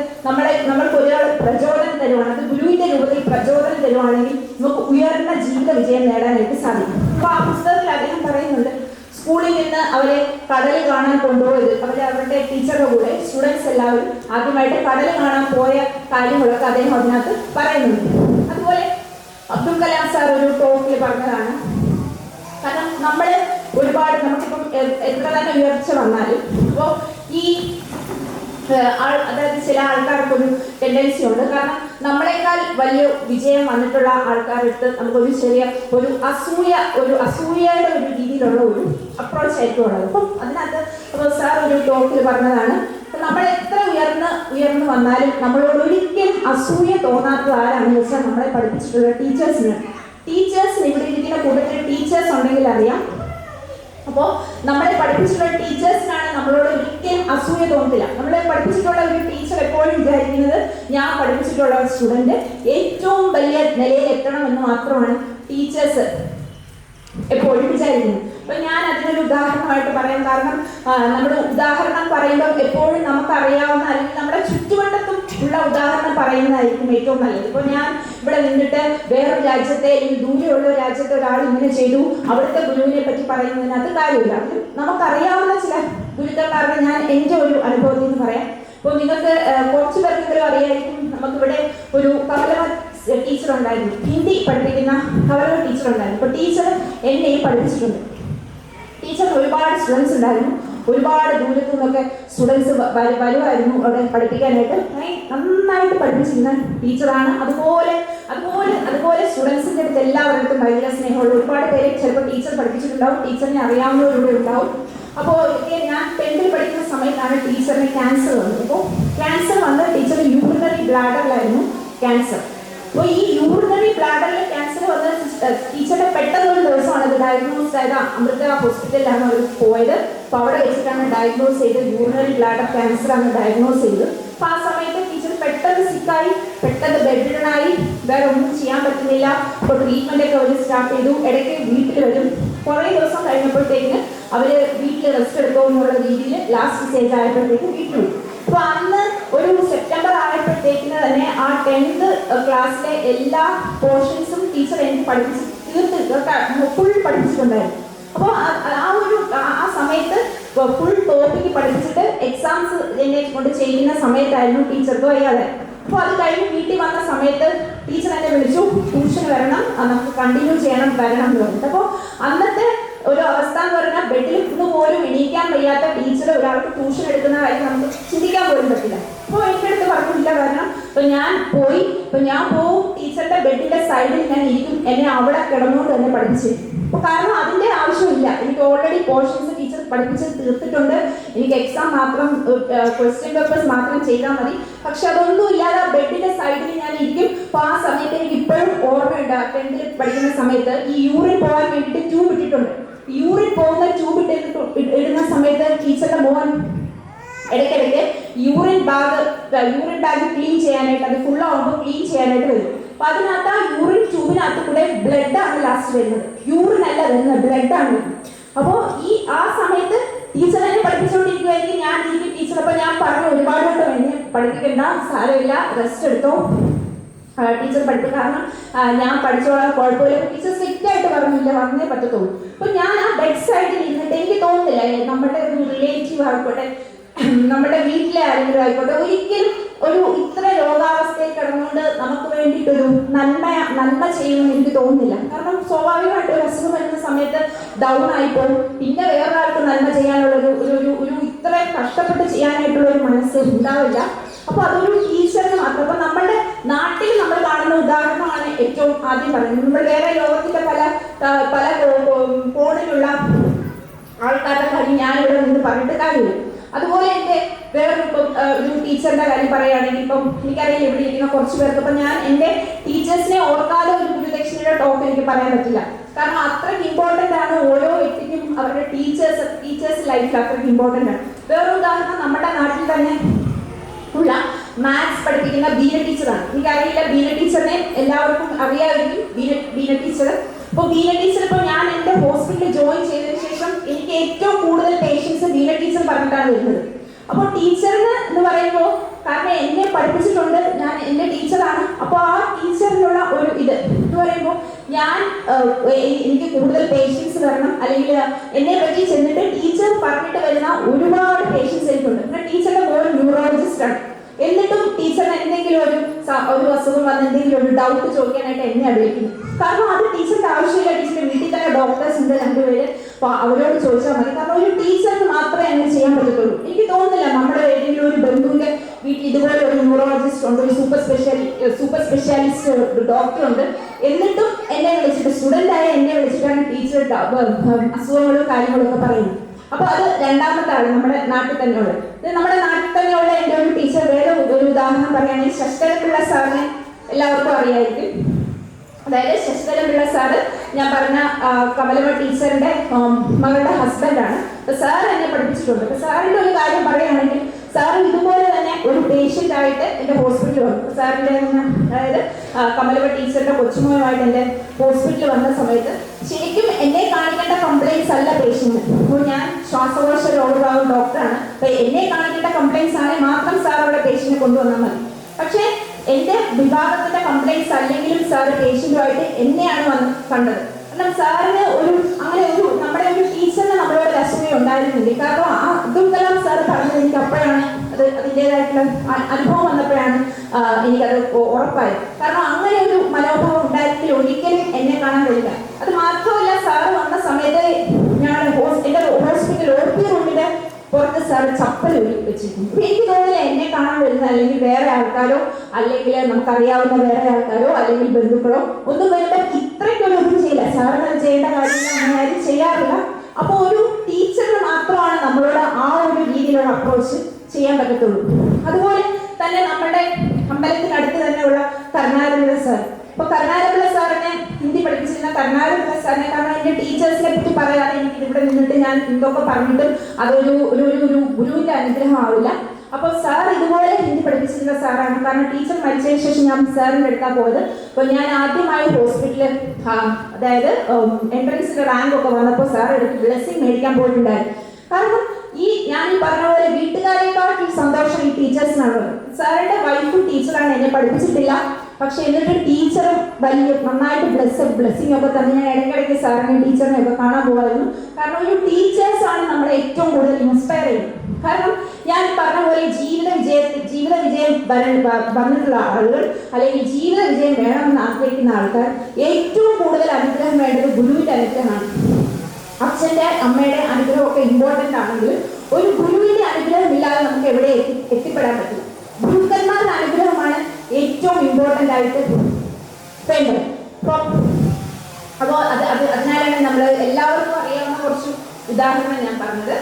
നമ്മൾക്ക് ഒരാൾ പ്രചോദനം തരുവാണ്, അത് ഗുരുവിന്റെ രൂപത്തിൽ പ്രചോദനം തരുവാണെങ്കിൽ നമുക്ക് ഉയർന്ന ജീവിത വിജയം നേടാനായിട്ട് സാധിക്കും. അപ്പൊ ആ പുസ്തകത്തിൽ അദ്ദേഹം പറയുന്നുണ്ട്, സ്കൂളിൽ നിന്ന് അവരെ കടൽ കാണാൻ കൊണ്ടുപോയത്, അവരുടെ ടീച്ചറുടെ കൂടെ സ്റ്റുഡൻസ് എല്ലാവരും ആദ്യമായിട്ട് കടൽ കാണാൻ പോയ കാര്യങ്ങളൊക്കെ അദ്ദേഹം അതിനകത്ത് പറയുന്നുണ്ട്. അതുപോലെ അബ്ദുൽ കലാം സാർ ഒരു ടോക്കിൽ പറഞ്ഞതാണ്, കാരണം നമ്മൾ ഒരുപാട് നമുക്കിപ്പം എത്ര തന്നെ ഉയർച്ച വന്നാലും അപ്പോൾ ഈ അതായത് ചില ആൾക്കാർക്കൊരു ടെൻഡൻസി ഉണ്ട്. കാരണം നമ്മളെക്കാൾ വലിയ വിജയം വന്നിട്ടുള്ള ആൾക്കാരെടുത്ത് നമുക്കൊരു ചെറിയ ഒരു അസൂയയുടെ ഒരു രീതിയിലുള്ള ഒരു അപ്രോച്ച് ആയിരിക്കും ഉള്ളത്. അപ്പം അതിനകത്ത് സാർ ഒരു ടോക്കിൽ പറഞ്ഞതാണ്, നമ്മൾ എത്ര ഉയർന്നു വന്നാലും നമ്മളോട് ഒരിക്കലും അസൂയ തോന്നാത്തത് ആരാണെന്ന് വെച്ചാൽ നമ്മളെ പഠിപ്പിച്ചിട്ടുള്ള ടീച്ചേഴ്സിന് ഇവിടെ ഇരിക്കുന്ന കൂട്ടത്തിൽ ടീച്ചേഴ്സ് ഉണ്ടെങ്കിൽ അറിയാം. അപ്പോൾ നമ്മളെ പഠിപ്പിച്ചിട്ടുള്ള ടീച്ചേഴ്സിനാണ് നമ്മളോട് ഒരിക്കലും അസൂയ തോന്നത്തില്ല. നമ്മളെ പഠിപ്പിച്ചിട്ടുള്ള ഒരു ടീച്ചർ എപ്പോഴും വിചാരിക്കുന്നത് ഞാൻ പഠിപ്പിച്ചിട്ടുള്ള ഒരു സ്റ്റുഡൻറ്റ് ഏറ്റവും വലിയ നിലയിൽ എത്തണം എന്ന് മാത്രമാണ് ടീച്ചേഴ്സ് എപ്പോഴും വിചാരിക്കുന്നത്. അപ്പൊ ഞാൻ അതിനൊരു ഉദാഹരണമായിട്ട് പറയാം. കാരണം നമ്മുടെ ഉദാഹരണം പറയുമ്പോൾ എപ്പോഴും നമുക്കറിയാവുന്ന അല്ലെങ്കിൽ നമ്മുടെ ചുറ്റുവട്ടത്തും ഉള്ള ഉദാഹരണം പറയുന്നതായിരിക്കും ഏറ്റവും നല്ലത്. ഇപ്പോൾ ഞാൻ ഇവിടെ നിന്നിട്ട് വേറൊരു രാജ്യത്തെ അല്ലെങ്കിൽ ദൂരെയുള്ള രാജ്യത്തെ ഒരാൾ ഇങ്ങനെ ചെയ്തു, അവിടുത്തെ ഗുരുവിനെ പറ്റി പറയുന്നതിനകത്ത് കാര്യമില്ല. അത് നമുക്കറിയാവുന്ന ചില ഗുരുക്കന്മാരുടെ ഞാൻ എൻ്റെ ഒരു അനുഭവത്തിൽ നിന്ന് പറയാം. ഇപ്പോൾ നിങ്ങൾക്ക് കുറച്ച് പേർക്കെങ്കിലും അറിയായിരിക്കും, നമുക്കിവിടെ ഒരു കമലമ ടീച്ചർ ഉണ്ടായിരുന്നു, ഹിന്ദി പഠിപ്പിക്കുന്ന കമലമ ടീച്ചർ ഉണ്ടായിരുന്നു. അപ്പോൾ ടീച്ചർ എന്നെയും പഠിപ്പിച്ചിട്ടുണ്ട്. ടീച്ചറിന് ഒരുപാട് സ്റ്റുഡൻസ് ഉണ്ടായിരുന്നു, ഒരുപാട് ദൂരത്തു നിന്നൊക്കെ സ്റ്റുഡൻസ് വരുമായിരുന്നു അവിടെ പഠിപ്പിക്കാനായിട്ട്. നന്നായിട്ട് പഠിപ്പിച്ചിരുന്ന ടീച്ചറാണ്. അതുപോലെ സ്റ്റുഡൻസിൻ്റെ അടുത്ത് എല്ലാവരുടെ ഭയങ്കര സ്നേഹമുള്ള ഒരുപാട് പേരെ ചിലപ്പോൾ ടീച്ചർ പഠിപ്പിച്ചിട്ടുണ്ടാവും, ടീച്ചറിനെ അറിയാവുന്നവരുടെ ഉണ്ടാവും. അപ്പോൾ ഞാൻ 10th പഠിക്കുന്ന സമയത്താണ് ടീച്ചറിന് ക്യാൻസർ വന്നത്. അപ്പോൾ ക്യാൻസർ വന്ന ടീച്ചർ യൂറിനറി ബ്ലാഡറിലായിരുന്നു ക്യാൻസർ. അപ്പോൾ ഈ യൂറിനറി ബ്ലാഡറിൽ ക്യാൻസർ വന്ന ടീച്ചറുടെ പെട്ടെന്നൊരു ദിവസമാണ് അത് ഡയഗ്നോസ് ആയത്. അമൃത ഹോസ്പിറ്റലിലാണ് അവർ പോയത്. അപ്പോൾ അവിടെ വെച്ചിട്ടാണ് ഡയഗ്നോസ് ചെയ്ത് യൂറിനറി ബ്ലാഡർ ക്യാൻസർ ആണ് ഡയഗ്നോസ് ചെയ്ത്. അപ്പോൾ ആ സമയത്ത് ടീച്ചർ പെട്ടെന്ന് സിക്കായി, പെട്ടെന്ന് ബെഡ്രിഡനായി, വേറെ ഒന്നും ചെയ്യാൻ പറ്റുന്നില്ല. അപ്പോൾ ട്രീറ്റ്മെൻ്റ് ഒക്കെ അവർ സ്റ്റാർട്ട് ചെയ്തു. ഇടയ്ക്ക് വീട്ടിൽ വരും. കുറേ ദിവസം കഴിഞ്ഞപ്പോഴത്തേക്ക് അവർ വീട്ടിൽ റെസ്റ്റ് എടുക്കുമെന്നുള്ള രീതിയിൽ ലാസ്റ്റ് സ്റ്റേജ് ആയപ്പോഴത്തേക്ക് വീട്ടിൽ വരും. അപ്പോൾ അന്ന് ഒരു സെപ്റ്റംബർ ആയപ്പോഴത്തേക്കിന് തന്നെ ആ 10th ക്ലാസ്സിലെ എല്ലാ പോർഷൻസും ടീച്ചർ എനിക്ക് പഠിപ്പിച്ച് ഫുൾ പഠിപ്പിച്ചിട്ടുണ്ടായിരുന്നു. അപ്പോൾ ആ സമയത്ത് ഫുൾ ടോപ്പിക്ക് പഠിപ്പിച്ചിട്ട് എക്സാംസ് എന്നെ കൊണ്ട് ചെയ്യുന്ന സമയത്തായിരുന്നു ടീച്ചർക്ക് വയ്യാതെ. അപ്പോൾ അത് കഴിഞ്ഞ് വീട്ടിൽ വന്ന സമയത്ത് ടീച്ചർ എന്നെ വിളിച്ചു, ട്യൂഷന് വരണം, നമുക്ക് കണ്ടിന്യൂ ചെയ്യണം, വരണം എന്ന് പറഞ്ഞിട്ട്. അപ്പോൾ അന്നത്തെ ഒരു അവസ്ഥ എന്ന് പറഞ്ഞാൽ ബെഡിൽ നിന്ന് പോലും എണീക്കാൻ വയ്യാത്ത ടീച്ചർ ഒരാൾക്ക് ട്യൂഷൻ എടുക്കുന്ന കാര്യം നമുക്ക് ചിന്തിക്കാൻ പോലും പറ്റില്ല. അപ്പോൾ എൻ്റെ അടുത്ത് പറഞ്ഞില്ല, കാരണം ഞാൻ പോവും ടീച്ചറുടെ ബെഡിന്റെ സൈഡിൽ ഞാൻ ഇരിക്കും, എന്നെ അവിടെ കിടന്നുകൊണ്ട് തന്നെ പഠിപ്പിച്ചു. അപ്പോൾ കാരണം അതിൻ്റെ ആവശ്യമില്ല, എനിക്ക് ഓൾറെഡി പോർഷൻസ് ടീച്ചർ പഠിപ്പിച്ച് തീർത്തിട്ടുണ്ട്, എനിക്ക് എക്സാം മാത്രം ക്വസ്റ്റ്യൻ പേപ്പേഴ്സ് മാത്രം ചെയ്താൽ മതി. പക്ഷെ അതൊന്നും ഇല്ലാതെ ബെഡിന്റെ സൈഡിൽ ഞാൻ ഇരിക്കും. അപ്പോൾ ആ സമയത്ത് എനിക്ക് ഇപ്പോഴും ഓർമ്മയുണ്ട്, 10th പഠിക്കുന്ന സമയത്ത് ഈ യൂറിൻ പോകാൻ വേണ്ടിയിട്ട് ട്യൂബ് ഇട്ടിട്ടുണ്ട്. യൂറിൻ പോകുന്ന ട്യൂബ് ഇടുന്ന സമയത്ത് ടീച്ചറുടെ മോൻ ഇടയ്ക്കിടയ്ക്ക് യൂറിൻ ബാഗ് ക്ലീൻ ചെയ്യാനായിട്ട്, അത് ഫുൾ ആകുമ്പോൾ ക്ലീൻ ചെയ്യാനായിട്ട് വരും. അപ്പൊ അതിനകത്ത് ആ യൂറിൻ ട്യൂബിനകത്ത് കൂടെ ബ്ലഡ് ആണ് ലാസ്റ്റ് വരുന്നത്, യൂറിൻ അല്ല വരുന്നത്, ബ്ലഡ് ആണ് വരുന്നത്. അപ്പോൾ ആ സമയത്ത് ടീച്ചർ എന്നെ പഠിപ്പിച്ചുകൊണ്ടിരിക്കുമായിരിക്കും, ഞാൻ ഇരിക്കും ടീച്ചർ. അപ്പൊ ഞാൻ പറഞ്ഞു ഒരുപാട് വട്ടം എന്നെ പഠിപ്പിക്കണ്ട, സാരമില്ല, റെസ്റ്റ് എടുത്തോ, ടീച്ചർ പഠിപ്പിക്കും, കാരണം ഞാൻ പഠിച്ചോളാം, കുഴപ്പമില്ല. ടീച്ചർ സ്ട്രിക്റ്റ് ആയിട്ട് പറഞ്ഞില്ല, വന്നേ പറ്റത്തുള്ളൂ. അപ്പൊ ഞാൻ ആ ബെഡ് സൈഡിൽ ഇരുന്നിട്ട് എനിക്ക് തോന്നുന്നില്ല നമ്മുടെ ഒരു റിലേറ്റീവ് ആയിക്കോട്ടെ, നമ്മുടെ വീട്ടിലെ ആരെങ്കിലും ആയിക്കോട്ടെ, ഒരിക്കലും ഒരു ഇത്ര രോഗാവസ്ഥയിൽ കിടന്നുകൊണ്ട് നമുക്ക് വേണ്ടിയിട്ടൊരു നന്മ ചെയ്യുമെന്ന് എനിക്ക് തോന്നുന്നില്ല. കാരണം സ്വാഭാവികമായിട്ട് ഒരു അസുഖം വരുന്ന സമയത്ത് ഡൗൺ ആയിപ്പോകും. പിന്നെ വേറൊരാൾക്ക് നന്മ ചെയ്യാനുള്ള ഒരു ഇത്ര കഷ്ടപ്പെട്ട് ചെയ്യാനായിട്ടുള്ള ഒരു മനസ്സ് ഉണ്ടാവില്ല. അപ്പൊ അതൊരു ടീച്ചറിന് മാത്രം. അപ്പൊ നമ്മുടെ നാട്ടിൽ നമ്മൾ കാണുന്ന ഉദാഹരണമാണ് ഏറ്റവും ആദ്യം പറയുന്നത്. നമ്മൾ വേറെ ലോകത്തിന്റെ പല കോണിലുള്ള ആൾക്കാരുടെ കാര്യം ഞാനിവിടെ നിന്ന് പറഞ്ഞിട്ട് കാര്യമില്ല. അതുപോലെ എൻ്റെ ഒരു ടീച്ചറിന്റെ കാര്യം പറയുകയാണെങ്കിൽ, ഇപ്പം എനിക്കറിയാം ഇവിടെ ഇരിക്കുന്ന കുറച്ച് പേർക്ക്, ഇപ്പം ഞാൻ എൻ്റെ ടീച്ചേഴ്സിനെ ഓർക്കാതെ ഒരു ഗുരുദക്ഷിണയുടെ ടോക്ക് എനിക്ക് പറയാൻ പറ്റില്ല. കാരണം അത്രയ്ക്ക് ഇമ്പോർട്ടൻ്റ് ആണ് ഓരോ വ്യക്തിക്കും അവരുടെ ടീച്ചേഴ്സ് ലൈഫിൽ അത്രയ്ക്ക് ഇമ്പോർട്ടൻ്റ് ആണ്. വേറൊരു ഉദാഹരണം നമ്മുടെ നാട്ടിൽ തന്നെ ഉള്ള മാത്സ് പഠിപ്പിക്കുന്ന ബീന ടീച്ചറാണ്. എനിക്കറിയില്ല, ബീന ടീച്ചറിനെ എല്ലാവർക്കും അറിയാമായിരിക്കും, ബീന ടീച്ചർ. അപ്പോൾ ബീന ടീച്ചർ ഇപ്പോൾ ഞാൻ എൻ്റെ ഹോസ്പിറ്റലിൽ ജോയിൻ ചെയ്തതിന് ശേഷം എനിക്ക് ഏറ്റവും കൂടുതൽ പേഷ്യൻസ് ബീന ടീച്ചർ പറഞ്ഞിട്ടാണ് വരുന്നത്. അപ്പോൾ ടീച്ചറിന് എന്ന് പറയുമ്പോൾ, കാരണം എന്നെ പഠിപ്പിച്ചിട്ടുണ്ട്, ഞാൻ എൻ്റെ ടീച്ചറാണ്. അപ്പോൾ ആ ടീച്ചറിനുള്ള ഒരു ഇത് എന്ന് പറയുമ്പോൾ എനിക്ക് കൂടുതൽ പേഷ്യൻസ് വരണം, അല്ലെങ്കിൽ എന്നെ പറ്റി ചെന്നിട്ട് ടീച്ചർ പറഞ്ഞിട്ട് വരുന്ന ഒരുപാട് പേഷ്യൻസ് എനിക്കുണ്ട്. പിന്നെ ടീച്ചറുടെ മോൾ ന്യൂറോളജിസ്റ്റ് ആണ്. എന്നിട്ടും ടീച്ചറിന് എന്തെങ്കിലും ഒരു അസുഖം വന്ന് എന്തെങ്കിലും ഒരു ഡൗട്ട് ചോദിക്കാനായിട്ട് എന്നെ വിളിക്കുന്നു. കാരണം അത് ടീച്ചറിന്റെ ആവശ്യമില്ല, ടീച്ചറിന്റെ വീട്ടിൽ തന്നെ ഡോക്ടേഴ്സ് ഉണ്ട് 2 പേര്, അപ്പോൾ അവരോട് ചോദിച്ചാൽ മതി. കാരണം ഒരു ടീച്ചറിന് മാത്രമേ അങ്ങനെ ചെയ്യാൻ പറ്റത്തുള്ളൂ. എനിക്ക് തോന്നുന്നില്ല നമ്മുടെ ഏതെങ്കിലും ഒരു ബന്ധുവിന്റെ വീട്ടിൽ ഇതുപോലെ ഒരു ന്യൂറോളജിസ്റ്റ് ഉണ്ട്, ഒരു സൂപ്പർ സ്പെഷ്യാലിസ്റ്റ് ഡോക്ടർ ഉണ്ട്. എന്നിട്ടും എന്നെ വിളിച്ചിട്ട്, സ്റ്റുഡൻ്റായ എന്നെ വിളിച്ചിട്ടാണ് ടീച്ചർ അസുഖങ്ങളും കാര്യങ്ങളും ഒക്കെ പറയുന്നത്. അപ്പൊ അത് രണ്ടാമത്തെ ആള് നമ്മുടെ നാട്ടിൽ തന്നെയുള്ള. നമ്മുടെ നാട്ടിൽ തന്നെയുള്ള എൻ്റെ ഒരു ടീച്ചർ, വേറെ ഒരു ഉദാഹരണം പറയുകയാണെങ്കിൽ ശശിധരൻപിള്ള സാറിനെ എല്ലാവർക്കും അറിയായിരിക്കും. അതായത് ശശിധരൻപിള്ള സാറ് ഞാൻ പറഞ്ഞ കമലമ്മ ടീച്ചറിന്റെ മകളുടെ ഹസ്ബൻഡാണ്. അപ്പൊ സാർ എന്നെ പഠിപ്പിച്ചിട്ടുണ്ട്. അപ്പൊ സാറിന്റെ ഒരു കാര്യം പറയുകയാണെങ്കിൽ, സാർ ഇതുപോലെ തന്നെ ഒരു പേഷ്യൻ്റ് ആയിട്ട് എൻ്റെ ഹോസ്പിറ്റലിൽ വന്നു. സാറിൻ്റെ അതായത് കമലമ്മ ടീച്ചറിന്റെ കൊച്ചുമോനുമായിട്ട് എൻ്റെ ഹോസ്പിറ്റലിൽ വന്ന സമയത്ത് ശരിക്കും എന്നെ കാണിക്കേണ്ട കംപ്ലയിൻസ് അല്ല പേഷ്യന്റ്. അപ്പോൾ ഞാൻ ശ്വാസകോശ രോഗവിഭാഗം ഡോക്ടറാണ്. അപ്പൊ എന്നെ കാണിക്കേണ്ട കംപ്ലയിൻസ് ആണെങ്കിൽ മാത്രം സാർ അവിടെ പേഷ്യന്റിനെ കൊണ്ടുവന്നാൽ മതി. പക്ഷേ എൻ്റെ വിഭാഗത്തിന്റെ കംപ്ലയിൻസ് അല്ലെങ്കിലും സാർ പേഷ്യന്റുമായിട്ട് എന്നെയാണ് കണ്ടത്. കാരണം സാറിന് അങ്ങനെ നമ്മുടെ ഒരു ടീച്ചറിന് നമ്മളോട് രസമേ ഉണ്ടായിരുന്നില്ല. കാരണം അബ്ദുൽ കലാം സാർ പറഞ്ഞത് എനിക്ക് അപ്പോഴാണ് അതിൻ്റെതായിട്ടുള്ള അനുഭവം വന്നപ്പോഴാണ് എനിക്കത് ഉറപ്പായത്. കാരണം അങ്ങനെ ഒരു മനോഭാവം ഉണ്ടായിരുന്നെങ്കിൽ ഒരിക്കലും എന്നെ കാണാൻ കഴിയില്ല. അത് മാത്രമല്ല, സാറ് വന്ന സമയത്ത് ഞാൻ എൻ്റെ ഹോസ്പിറ്റൽ OP റൂമിന്റെ പുറത്ത് സാർ ചപ്പൽ വെച്ചിരിക്കുന്നു. എനിക്ക് തോന്നില്ല എന്നെ കാണാൻ വരുന്ന അല്ലെങ്കിൽ വേറെ ആൾക്കാരോ, അല്ലെങ്കിൽ നമുക്കറിയാവുന്ന വേറെ ആൾക്കാരോ, അല്ലെങ്കിൽ ബന്ധുക്കളോ ഒന്നും വരുമ്പോൾ ഇത്രയ്ക്കൊന്നും ചെയ്യില്ല. സാറിന് ചെയ്യേണ്ട കാര്യങ്ങൾ അങ്ങനെ ആരും ചെയ്യാറില്ല. അപ്പോൾ ഒരു ടീച്ചറിന് മാത്രമാണ് നമ്മളോട് ആ ഒരു രീതിയിലുള്ള അപ്രോച്ച് ചെയ്യാൻ പറ്റത്തുള്ളൂ. അതുപോലെ തന്നെ നമ്മുടെ അമ്പലത്തിനടുത്ത് തന്നെയുള്ള കരുണാകരപിള്ള സാർ. അപ്പൊ കരുണാകരപിള്ള സാറിനെ ഹിന്ദി പഠിപ്പിച്ചിരുന്ന കരുണാകരപിള്ള സാറിനെ, കാരണം എൻ്റെ ടീച്ചേഴ്സിനെ പറ്റി പറയാതെ എനിക്ക് ഇവിടെ നിന്നിട്ട് ഞാൻ എന്തൊക്കെ പറഞ്ഞിട്ടും അതൊരു ഗുരുവിന്റെ അനുഗ്രഹം ആവില്ല. അപ്പോൾ സാർ ഇതുപോലെ ഹിന്ദി പഠിപ്പിച്ചിരുന്ന സാറാണ്. കാരണം ടീച്ചർ മരിച്ചതിന് ശേഷം ഞാൻ സാറിൻ്റെ അടുത്താണ് പോയത്. അപ്പോൾ ഞാൻ ആദ്യമായി ഹോസ്പിറ്റലിൽ, അതായത് എൻട്രൻസിന്റെ റാങ്ക് ഒക്കെ വന്നപ്പോൾ സാർ എടുത്ത് ബ്ലെസ്സിങ് മേടിക്കാൻ പോയിട്ടുണ്ടായിരുന്നു. കാരണം ഞാൻ ഈ പറഞ്ഞ പോലെ വീട്ടുകാരെക്കാട്ടിൽ സന്തോഷം ഈ ടീച്ചേഴ്സിനാണുള്ളത്. സാറിന്റെ വൈഫും ടീച്ചറാണ്, എന്നെ പഠിപ്പിച്ചിട്ടില്ല. പക്ഷെ എന്നിട്ട് ടീച്ചറും വലിയ നന്നായിട്ട് ബ്ലെസ്സിങ് ഒക്കെ തന്നെ ഞാൻ ഇടയ്ക്കിടയ്ക്ക് സാറിനെ ടീച്ചറിനെ ഒക്കെ കാണാൻ പോകുമായിരുന്നു. കാരണം ഒരു ടീച്ചേഴ്സാണ് നമ്മളെ ഏറ്റവും കൂടുതൽ ഇൻസ്പയർ ചെയ്യുന്നത്. കാരണം ഞാൻ പറഞ്ഞ പോലെ ജീവിത വിജയം വന്നിട്ടുള്ള ആളുകൾ അല്ലെങ്കിൽ ജീവിത വിജയം വേണമെന്ന് ആഗ്രഹിക്കുന്ന ആൾക്കാർ ഏറ്റവും കൂടുതൽ അനുഗ്രഹം വേണ്ടത് ഗുരുവിന്റെ അനുഗ്രഹമാണ്. അച്ഛൻ്റെ അമ്മയുടെ അനുഗ്രഹമൊക്കെ ഇമ്പോർട്ടൻ്റ് ആണെങ്കിലും ഒരു ഗുരുവിന്റെ അനുഗ്രഹം ഇല്ലാതെ നമുക്ക് എവിടെ എത്തിപ്പെടാൻ പറ്റും. ഗുരുക്കന്മാരുടെ അനുഗ്രഹമാണ് ഏറ്റവും ഇമ്പോർട്ടൻ്റ് ആയിട്ട് വേണ്ടത്. അപ്പോൾ അതിനാലാണ് നമ്മൾ എല്ലാവർക്കും അറിയാവുന്ന കുറച്ച് ഉദാഹരണം ഞാൻ പറഞ്ഞത്.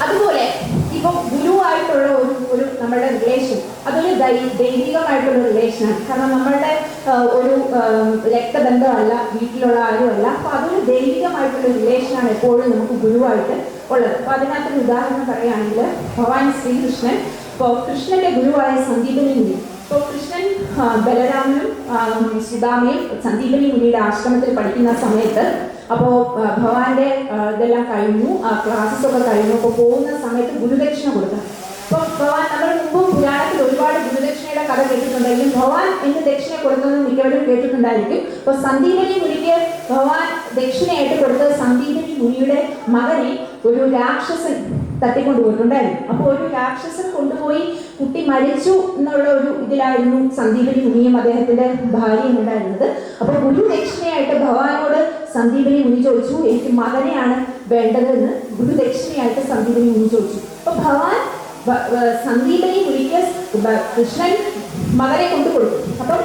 അതുപോലെ ഇപ്പൊ ഗുരുവായിട്ടുള്ള ഒരു നമ്മളുടെ റിലേഷൻ അതൊരു ദൈവികമായിട്ടുള്ള റിലേഷനാണ്. കാരണം നമ്മളുടെ ഒരു രക്തബന്ധമല്ല, വീട്ടിലുള്ള ആരുമല്ല. അപ്പൊ അതൊരു ദൈവികമായിട്ടുള്ള റിലേഷനാണ് എപ്പോഴും നമുക്ക് ഗുരുവായിട്ട് ഉള്ളത്. അപ്പൊ അതിനകത്തൊരു ഉദാഹരണം പറയുകയാണെങ്കിൽ ഭഗവാൻ ശ്രീകൃഷ്ണൻ ഇപ്പോൾ കൃഷ്ണന്റെ ഗുരുവായ സന്ദീപനി മുനി. ഇപ്പോൾ കൃഷ്ണൻ ബലരാമനും സുദാമയും സന്ദീപനി മുനിയുടെ ആശ്രമത്തിൽ പഠിക്കുന്ന സമയത്ത് അപ്പോൾ ഭഗവാന്റെ ഇതെല്ലാം കഴിഞ്ഞു, ക്ലാസ്സസ് ഒക്കെ കഴിഞ്ഞു. അപ്പോൾ പോകുന്ന സമയത്ത് ഗുരുദക്ഷിണ കൊടുക്കണം. അപ്പോൾ ഭഗവാൻ നമ്മൾ മുമ്പ് പുരാണത്തിൽ ഒരുപാട് ഗുരുദക്ഷിണയുടെ കഥ കേട്ടിട്ടുണ്ടെങ്കിലും ഭഗവാൻ എന്ന് ദക്ഷിണ കൊടുക്കുന്നത് മിക്കവരും കേട്ടിട്ടുണ്ടായിരിക്കും. അപ്പോൾ സന്ദീപനി മുനിക്ക് ഭഗവാൻ ദക്ഷിണയായിട്ട് കൊടുത്തത് സന്ദീപനി മുനിയുടെ മകനെ ഒരു രാക്ഷസൻ തട്ടിക്കൊണ്ടുപോയിട്ടുണ്ടായിരുന്നു. അപ്പോൾ ഒരു രാക്ഷസൻ കൊണ്ടുപോയി കുട്ടി മരിച്ചു എന്നുള്ള ഒരു ഇതിലായിരുന്നു സന്ദീപനി മുനിയും അദ്ദേഹത്തിന്റെ ഭാര്യയും ഉണ്ടായിരുന്നത്. അപ്പോൾ ഗുരു ദക്ഷിണയായിട്ട് ഭഗവാനോട് സന്ദീപനി മുനി ചോദിച്ചു, എനിക്ക് മകനെയാണ് വേണ്ടതെന്ന് ഗുരു ദക്ഷിണയായിട്ട് സന്ദീപനി മുനി ചോദിച്ചു. അപ്പോൾ ഭഗവാൻ സന്ദീപനി മുനിക്ക് കൃഷ്ണൻ മകനെ കൊണ്ടുകൊടുത്തു. അപ്പം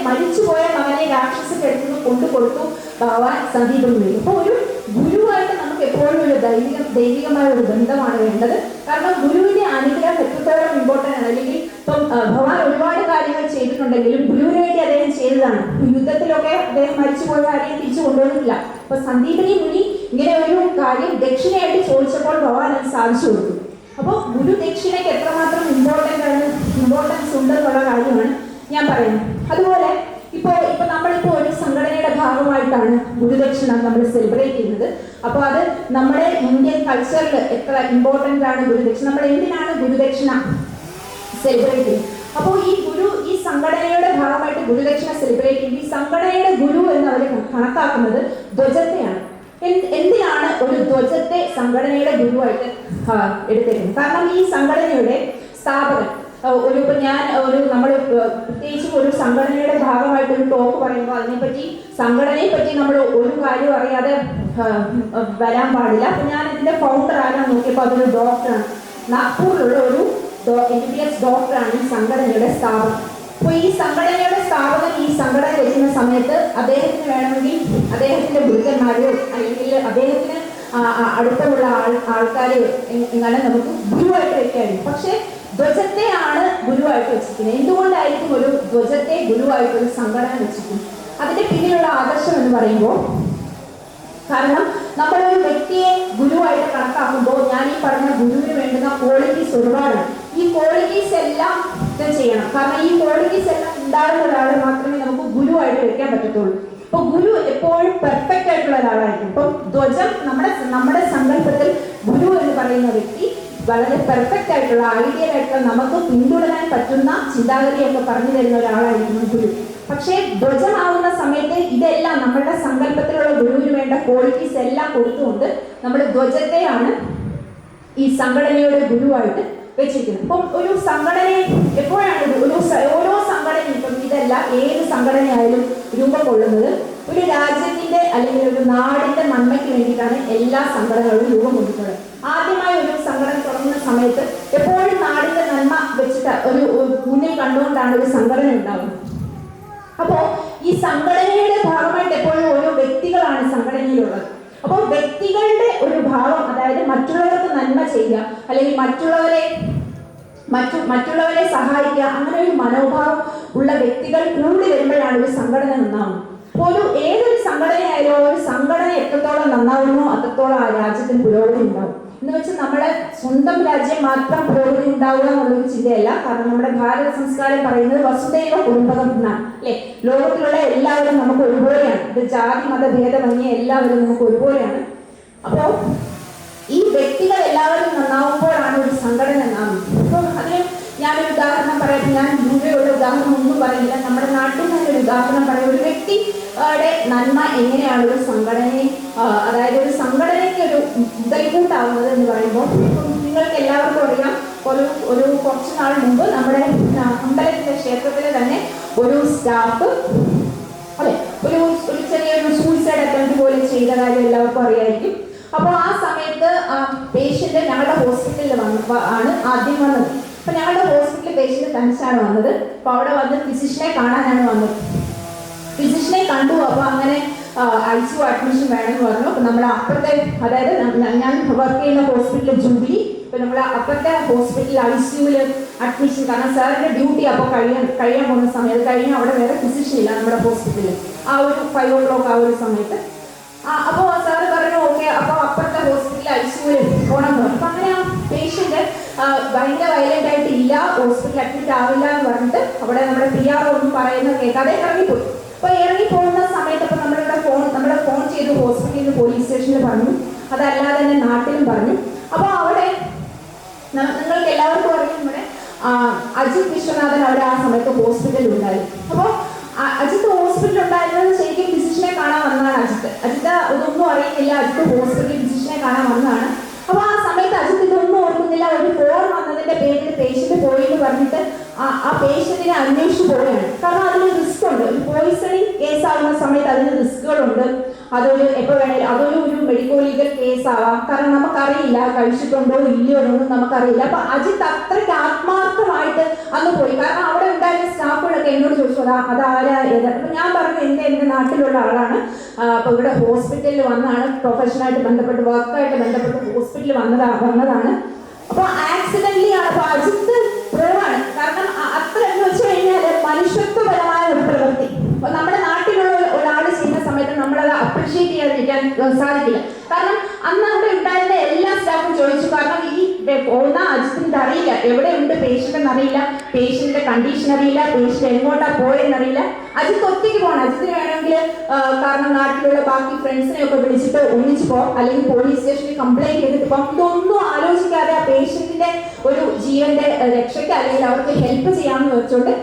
മരിച്ചുപോയ മകനെ രാക്ഷസന്റെ അടുത്ത് നിന്ന് കൊണ്ടുകൊടുത്തു ഭഗവാൻ സന്ദീപനി മുനി. അപ്പോൾ ഒരു ഗുരുവായിട്ട് നമുക്ക് എപ്പോഴും ഒരു ദൈവികമായ ഒരു ബന്ധമാണ് വേണ്ടത്. കാരണം ഗുരുവിന്റെ അനുഗ്രഹം എത്രത്തോളം ഇമ്പോർട്ടൻ്റ് ആണ്. അല്ലെങ്കിൽ ഇപ്പം ഭഗവാൻ ഒരുപാട് കാര്യങ്ങൾ ചെയ്തിട്ടുണ്ടെങ്കിലും ഗുരുവിന് വേണ്ടി അദ്ദേഹം ചെയ്തതാണ്. യുദ്ധത്തിലൊക്കെ അദ്ദേഹം മരിച്ചുപോയ ആരെയും തിരിച്ചു കൊണ്ടുവന്നിട്ടില്ല. അപ്പൊ സന്ദീപനി മുനി ഇങ്ങനെ ഒരു കാര്യം ദക്ഷിണയായിട്ട് ചോദിച്ചപ്പോൾ ഭഗവാൻ അത് സാധിച്ചു കൊടുത്തു. അപ്പോൾ ഗുരു ദക്ഷിണയ്ക്ക് എത്രമാത്രം ഇമ്പോർട്ടൻസ് ഉണ്ടെന്നുള്ള കാര്യമാണ് ഞാൻ പറയുന്നത്. അതുപോലെ ഇപ്പൊ നമ്മളിപ്പോൾ ഒരു സംഘടനയുടെ ഭാഗമായിട്ടാണ് ഗുരുദക്ഷിണ നമ്മൾ സെലിബ്രേറ്റ് ചെയ്യുന്നത്. അപ്പോൾ അത് നമ്മുടെ ഇന്ത്യൻ കൾച്ചറിൽ എത്ര ഇമ്പോർട്ടൻ്റ് ആണ് ഗുരുദക്ഷിണ, നമ്മൾ എന്തിനാണ് ഗുരുദക്ഷിണ സെലിബ്രേറ്റ് ചെയ്യുന്നത്. അപ്പോൾ ഈ സംഘടനയുടെ ഭാഗമായിട്ട് ഗുരുദക്ഷിണ സെലിബ്രേറ്റ് ചെയ്യുന്നത് ഈ സംഘടനയുടെ ഗുരു എന്ന് അവർ കണക്കാക്കുന്നത് ധ്വജത്തെയാണ്. എന്തിനാണ് ഒരു ധ്വജത്തെ സംഘടനയുടെ ഗുരുവായിട്ട് എടുത്തിരുന്നത്? കാരണം ഈ സംഘടനയുടെ സ്ഥാപകൻ നമ്മൾ പ്രത്യേകിച്ച് ഒരു സംഘടനയുടെ ഭാഗമായിട്ട് ഒരു ടോക്ക് പറയുമ്പോൾ സംഘടനയെ പറ്റി നമ്മൾ ഒരു കാര്യം അറിയാതെ വരാൻ പാടില്ല. അപ്പൊ ഞാൻ ഇതിന്റെ ഫൗണ്ടർ ആരാന്ന് നോക്കിയപ്പോൾ അതൊരു ഡോക്ടറാണ്, നാഗ്പൂരിലുള്ള ഒരു MBBS ഡോക്ടറാണ് ഈ സംഘടനയുടെ സ്ഥാപകൻ. അപ്പോൾ ഈ സംഘടനയുടെ സ്ഥാപകൻ ഈ സംഘടന വെക്കുന്ന സമയത്ത് അദ്ദേഹത്തിന് വേണമെങ്കിൽ അദ്ദേഹത്തിന്റെ ഗുരുക്കന്മാരെയോ അല്ലെങ്കിൽ അദ്ദേഹത്തിന് അടുത്തുള്ള ആൾക്കാരെയോ എങ്ങനെ നമുക്ക് ഗുരുവായിട്ട് വെക്കായിരുന്നു. പക്ഷെ ധ്വജത്തെയാണ് ഗുരുവായിട്ട് വെച്ചിരിക്കുന്നത്. എന്തുകൊണ്ടായിരിക്കും ഒരു ധ്വജത്തെ ഗുരുവായിട്ട് ഒരു സംഘടന വെച്ചിരിക്കുന്നത്? അതിന്റെ പിന്നിലുള്ള ആദർശം എന്ന് പറയുമ്പോൾ, കാരണം നമ്മളൊരു വ്യക്തിയെ ഗുരുവായിട്ട് കണക്കാക്കുമ്പോൾ ഞാൻ ഈ പറഞ്ഞ ഗുരുവിന് വേണ്ടുന്ന ക്വാളിറ്റീസ് ഒരുപാടാണ്. ഈ ക്വാളിറ്റീസ് എല്ലാം ചെയ്യണം. കാരണം ഈ ക്വാളിറ്റീസ് എല്ലാം ഉണ്ടാകുന്ന ഒരാളെ മാത്രമേ നമുക്ക് ഗുരുവായിട്ട് വെക്കാൻ പറ്റത്തുള്ളൂ. അപ്പൊ ഗുരു എപ്പോഴും പെർഫെക്റ്റ് ആയിട്ടുള്ള ഒരാളായിരിക്കും. ഇപ്പം ധ്വജം നമ്മുടെ സങ്കല്പത്തിൽ ഗുരു എന്ന് പറയുന്ന വ്യക്തി വളരെ പെർഫെക്റ്റ് ആയിട്ടുള്ള ഐഡിയൽ ആയിട്ടുള്ള നമുക്ക് പിന്തുടരാൻ പറ്റുന്ന ചിന്താഗതിയൊക്കെ പറഞ്ഞു തരുന്ന ഒരാളായിരിക്കും ഗുരു. പക്ഷേ ധ്വജമാവുന്ന സമയത്ത് ഇതെല്ലാം നമ്മളുടെ സങ്കല്പത്തിലുള്ള ഗുരുവിന് വേണ്ട ക്വാളിറ്റീസ് എല്ലാം കൊടുത്തുകൊണ്ട് നമ്മൾ ധ്വജത്തെയാണ് ഈ സംഘടനയുടെ ഗുരുവായിട്ട് വെച്ചിരിക്കുന്നത്. ഇപ്പം ഒരു സംഘടനയെ എപ്പോഴാണ് ഓരോ സംഘടനയും ഇപ്പം ഇതല്ല ഏത് സംഘടനയായാലും രൂപം കൊള്ളുന്നത് ഒരു രാജ്യത്തിന്റെ അല്ലെങ്കിൽ ഒരു നാടിന്റെ നന്മയ്ക്ക് വേണ്ടിയിട്ടാണ് എല്ലാ സംഘടനകളും രൂപം കൊണ്ടിട്ടുള്ളത്. ആദ്യമായി ഒരു സംഘടന തുടങ്ങുന്ന സമയത്ത് എപ്പോഴും നാടിന്റെ നന്മ വെച്ചിട്ട് ഒരു മുന്നിൽ കണ്ടുകൊണ്ടാണ് ഒരു സംഘടന ഉണ്ടാകുന്നത്. അപ്പോൾ ഈ സംഘടനയുടെ ഭാഗമായിട്ട് എപ്പോഴും ഓരോ വ്യക്തികളാണ് സംഘടനയിലുള്ളത്. അപ്പോൾ വ്യക്തികളുടെ ഒരു ഭാവം, അതായത് മറ്റുള്ളവർക്ക് നന്മ ചെയ്യുക അല്ലെങ്കിൽ മറ്റുള്ളവരെ സഹായിക്കുക, അങ്ങനെ ഒരു മനോഭാവം ഉള്ള വ്യക്തികൾ കൂടി വരുമ്പോഴാണ് ഒരു സംഘടന നന്നാവുന്നത്. അപ്പോൾ ഏതൊരു സംഘടനയായാലും ഒരു സംഘടന എത്രത്തോളം നന്നാവുന്നോ അത്രത്തോളം ആ രാജ്യത്തിന് പുരോഗതി ഉണ്ടാവും. എന്ന് വെച്ചാൽ നമ്മുടെ സ്വന്തം രാജ്യം മാത്രം പുരോഗതി ഉണ്ടാവുക എന്നുള്ളൊരു ചിന്തയല്ല. കാരണം നമ്മുടെ ഭാരത സംസ്കാരം പറയുന്നത് വസുദൈവ കുടുംബകം എന്നാണ്, അല്ലെ? ലോകത്തിലുള്ള എല്ലാവരും നമുക്ക് ഒരുപോലെയാണ്. ഇത് ജാതി മത ഭേദമന്യേ എല്ലാവരും നമുക്ക് ഒരുപോലെയാണ്. അപ്പോൾ ഈ വ്യക്തികൾ എല്ലാവരും നന്നാവും ഒന്നും പറയുന്നില്ല. നമ്മുടെ നാട്ടിൽ തന്നെ ഒരു ഉദാഹരണം പറയും. ഒരു വ്യക്തിയുടെ നന്മ എങ്ങനെയാണ് ഒരു സംഘടനയെ അതായത് ഒരു സംഘടനയ്ക്ക് ഒരു മുതൽക്കൂട്ടാവുന്നത് എന്ന് പറയുമ്പോൾ നിങ്ങൾക്ക് എല്ലാവർക്കും അറിയാം. ഒരു കുറച്ച് നാൾ മുമ്പ് നമ്മുടെ അമ്പലത്തിലെ ക്ഷേത്രത്തിലെ തന്നെ ഒരു സ്റ്റാഫ് അല്ലെ ഒരു ചെറിയൊരു സൂയിസൈഡ് അറ്റംപ്റ്റ് പോലെ ചെയ്ത കാര്യം എല്ലാവർക്കും അറിയായിരിക്കും. അപ്പോൾ ആ സമയത്ത് പേഷ്യന്റ് ഞങ്ങളുടെ ഹോസ്പിറ്റലിൽ ആണ് ആദ്യം വന്നത്. അപ്പൊ ഞങ്ങളുടെ ഹോസ്പിറ്റലിൽ പേഷ്യന്റ് തനിച്ചാണ് വന്നത്. അപ്പൊ അവിടെ വന്ന് ഫിസിഷ്യനെ കാണാനാണ് വന്നത്. ഫിസിഷ്യനെ കണ്ടു. അപ്പൊ അങ്ങനെ ICU അഡ്മിഷൻ വേണമെന്ന് പറഞ്ഞു. അപ്പൊ നമ്മുടെ അപ്പുറത്തെ അതായത് ഞാൻ വർക്ക് ചെയ്യുന്ന ഹോസ്പിറ്റലിൽ ജൂബിലി, ഇപ്പൊ നമ്മളെ അപ്പുറത്തെ ഹോസ്പിറ്റലിൽ ICUവിൽ അഡ്മിഷൻ, കാരണം സാറിന്റെ ഡ്യൂട്ടി അപ്പോൾ കഴിയാൻ പോകുന്ന സമയത്ത് കഴിഞ്ഞ് അവിടെ വേറെ ഫിസിഷ്യൻ ഇല്ല നമ്മുടെ ഹോസ്പിറ്റലിൽ ആ ഒരു 5 o'clock ആ ഒരു സമയത്ത്. അപ്പോൾ സാറ് പറഞ്ഞു ഓക്കെ, അപ്പോൾ അപ്പുറത്തെ ഹോസ്പിറ്റലിൽ ICUവിൽ പോകണം പറഞ്ഞു. അപ്പൊ അങ്ങനെ ആ പേഷ്യന്റ് ഭയങ്കര വയലന്റ് ആയിട്ട് ഇല്ല, ഹോസ്പിറ്റലിൽ അഡ്മിറ്റ് ആവില്ല എന്ന് പറഞ്ഞിട്ട് അവിടെ നമ്മുടെ PR ഒന്നും പറയുന്നത് കേൾക്കാതെ ഇറങ്ങിപ്പോയി. അപ്പൊ ഇറങ്ങി പോകുന്ന സമയത്ത് അപ്പൊ നമ്മുടെ ഫോൺ ചെയ്ത് ഹോസ്പിറ്റലിൽ പോലീസ് സ്റ്റേഷനിൽ പറഞ്ഞു, അതല്ലാതെ തന്നെ നാട്ടിലും പറഞ്ഞു. അപ്പൊ അവിടെ നിങ്ങൾക്ക് എല്ലാവർക്കും അറിയാം നമ്മുടെ അജിത് വിശ്വനാഥൻ അവിടെ ആ സമയത്ത് ഹോസ്പിറ്റലിൽ ഉണ്ടായിരുന്നു. അപ്പോൾ അജിത്ത് ഹോസ്പിറ്റലിൽ ഉണ്ടായിരുന്നത് ശരിക്കും ഫിസിഷ്യനെ കാണാൻ വന്നതാണ്. അജിത്ത് ഇതൊന്നും അറിയുന്നില്ല, അജിത്ത് ഹോസ്പിറ്റലിൽ ഫിസിഷ്യനെ കാണാൻ വന്നതാണ്. അപ്പൊ ആ സമയത്ത് അജിത്ത് ഇതൊന്നും ഓർക്കുന്നില്ല. ഒരു ഫോൺ വന്നതിന്റെ പേരിൽ പേഷ്യന്റ് പോയി എന്ന് പറഞ്ഞിട്ട് ആ പേഷ്യന്റിനെ അന്വേഷിച്ചു പോവുകയാണ്. കാരണം അതിന് റിസ്ക് ഉണ്ട്. ഒരു പോയിസണിങ് കേസ് ആവുന്ന സമയത്ത് അതിന് റിസ്കുകളുണ്ട്. അതൊരു എപ്പോൾ വേണേലും അതൊരു മെഡിക്കോ ലീഗൽ കേസ് ആവാം. കാരണം നമുക്കറിയില്ല കഴിച്ചിട്ടുണ്ടോ ഇല്ലയോ എന്നൊന്നും നമുക്കറിയില്ല. അപ്പൊ അജിത്ത് അത്രയ്ക്ക് ആത്മാർത്ഥമായിട്ട് അന്ന് പോയി. കാരണം അവിടെ ഉണ്ടായിരുന്ന സ്റ്റാഫുകളൊക്കെ എന്നോട് ചോദിച്ചു അതാരാ ഏത്. അപ്പൊ ഞാൻ പറഞ്ഞു എൻ്റെ നാട്ടിലുള്ള ആളാണ്, അപ്പൊ ഇവിടെ ഹോസ്പിറ്റലിൽ വന്നാണ്, പ്രൊഫഷനായിട്ട് ബന്ധപ്പെട്ട് വർക്കായിട്ട് ബന്ധപ്പെട്ട് ഹോസ്പിറ്റലിൽ വന്നതാണ്. അപ്പൊ ആക്സിഡന്റലി ആണ്. അപ്പൊ അജിത്ത് പ്രൂവാണ്. കാരണം അത്ര എന്ന് വെച്ച് കഴിഞ്ഞാൽ മനുഷ്യത്വപരമായ ഒരു പ്രവൃത്തി നമ്മുടെ നാട്ടിലുള്ള ഒരാൾ ചെയ്യുന്ന സമയത്ത് നമ്മളത് അപ്രീഷിയേറ്റ് ചെയ്യാതിരിക്കാൻ സാധിക്കില്ല. കാരണം അന്ന് അവിടെ ഉണ്ടായിരുന്ന എല്ലാ സ്റ്റാഫും ചോദിച്ചു. കാരണം ഈ പോകുന്ന അജിത്തിന് അറിയില്ല എവിടെയുണ്ട് പേഷ്യന്റ് എന്നറിയില്ല, പേഷ്യന്റിന്റെ കണ്ടീഷൻ അറിയില്ല, പേഷ്യന്റ് എങ്ങോട്ടാ പോയെന്നറിയില്ല. അജിത്ത് ഒറ്റയ്ക്ക് പോകണം. അജിത്തിന് വേണമെങ്കിൽ കാരണം നാട്ടിലുള്ള ബാക്കി ഫ്രണ്ട്സിനെ ഒക്കെ വിളിച്ചിട്ട് ഒന്നിച്ചു പോകാം, അല്ലെങ്കിൽ പോലീസ് സ്റ്റേഷനിൽ കംപ്ലൈന്റ് ചെയ്തിട്ട് പോകാം. ഇതൊന്നും ആലോചിക്കാതെ ആ പേഷ്യന്റിന്റെ ഒരു ജീവന്റെ രക്ഷയ്ക്ക് അല്ലെങ്കിൽ അവർക്ക് ഹെൽപ്പ് ചെയ്യാമെന്ന് വെച്ചുകൊണ്ട്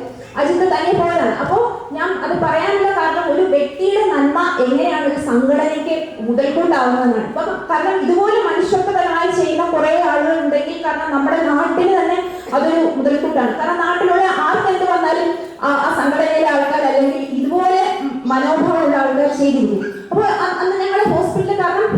അജിത്ത് തന്നെ പോയതാണ്. അപ്പോൾ ഞാൻ അത് പറയാനുള്ള കാരണം ഒരു വ്യക്തിയുടെ നന്മ എങ്ങനെയാണ് ഒരു സംഘടനയ്ക്ക് മുതൽക്കൂട്ടാവുന്നതെന്നാണ്. അപ്പൊ കാരണം ഇതുപോലെ മനുഷ്യത്വപരമായി ചെയ്യുന്ന കുറെ ആളുകൾ ഉണ്ടെങ്കിൽ കാരണം നമ്മുടെ നാട്ടിന് തന്നെ അതൊരു മുതൽക്കൂട്ടാണ്. കാരണം നാട്ടിലുള്ള ആർക്കെന്ത് വന്നാലും ആ സംഘടനയിലെ ആൾക്കാർ അല്ലെങ്കിൽ ഇതുപോലെ മനോഭാവമുള്ള ആൾക്കാർ ചെയ്തിരിക്കും. അപ്പോൾ അന്ന് ഞങ്ങളുടെ ഹോസ്പിറ്റലിൽ കാരണം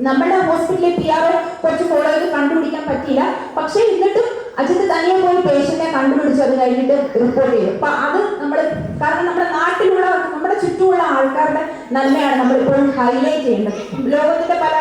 നമ്മുടെ ഹോസ്പിറ്റലിൽ PR കുറച്ച് ഫോളോയിൽ കണ്ടുപിടിക്കാൻ പറ്റിയില്ല. പക്ഷെ എന്നിട്ടും അജിത്ത് തനിയെ പോയി പേഷ്യന്റിനെ കണ്ടുപിടിച്ച് അത് കഴിഞ്ഞിട്ട് റിപ്പോർട്ട് ചെയ്തു. അപ്പൊ അത് നമ്മൾ കാരണം നമ്മുടെ നാട്ടിലുള്ള നമ്മുടെ ചുറ്റുമുള്ള ആൾക്കാരുടെ നന്മയാണ് നമ്മളിപ്പോഴും ഹൈലൈറ്റ് ചെയ്യേണ്ടത്. ലോകത്തിന്റെ പല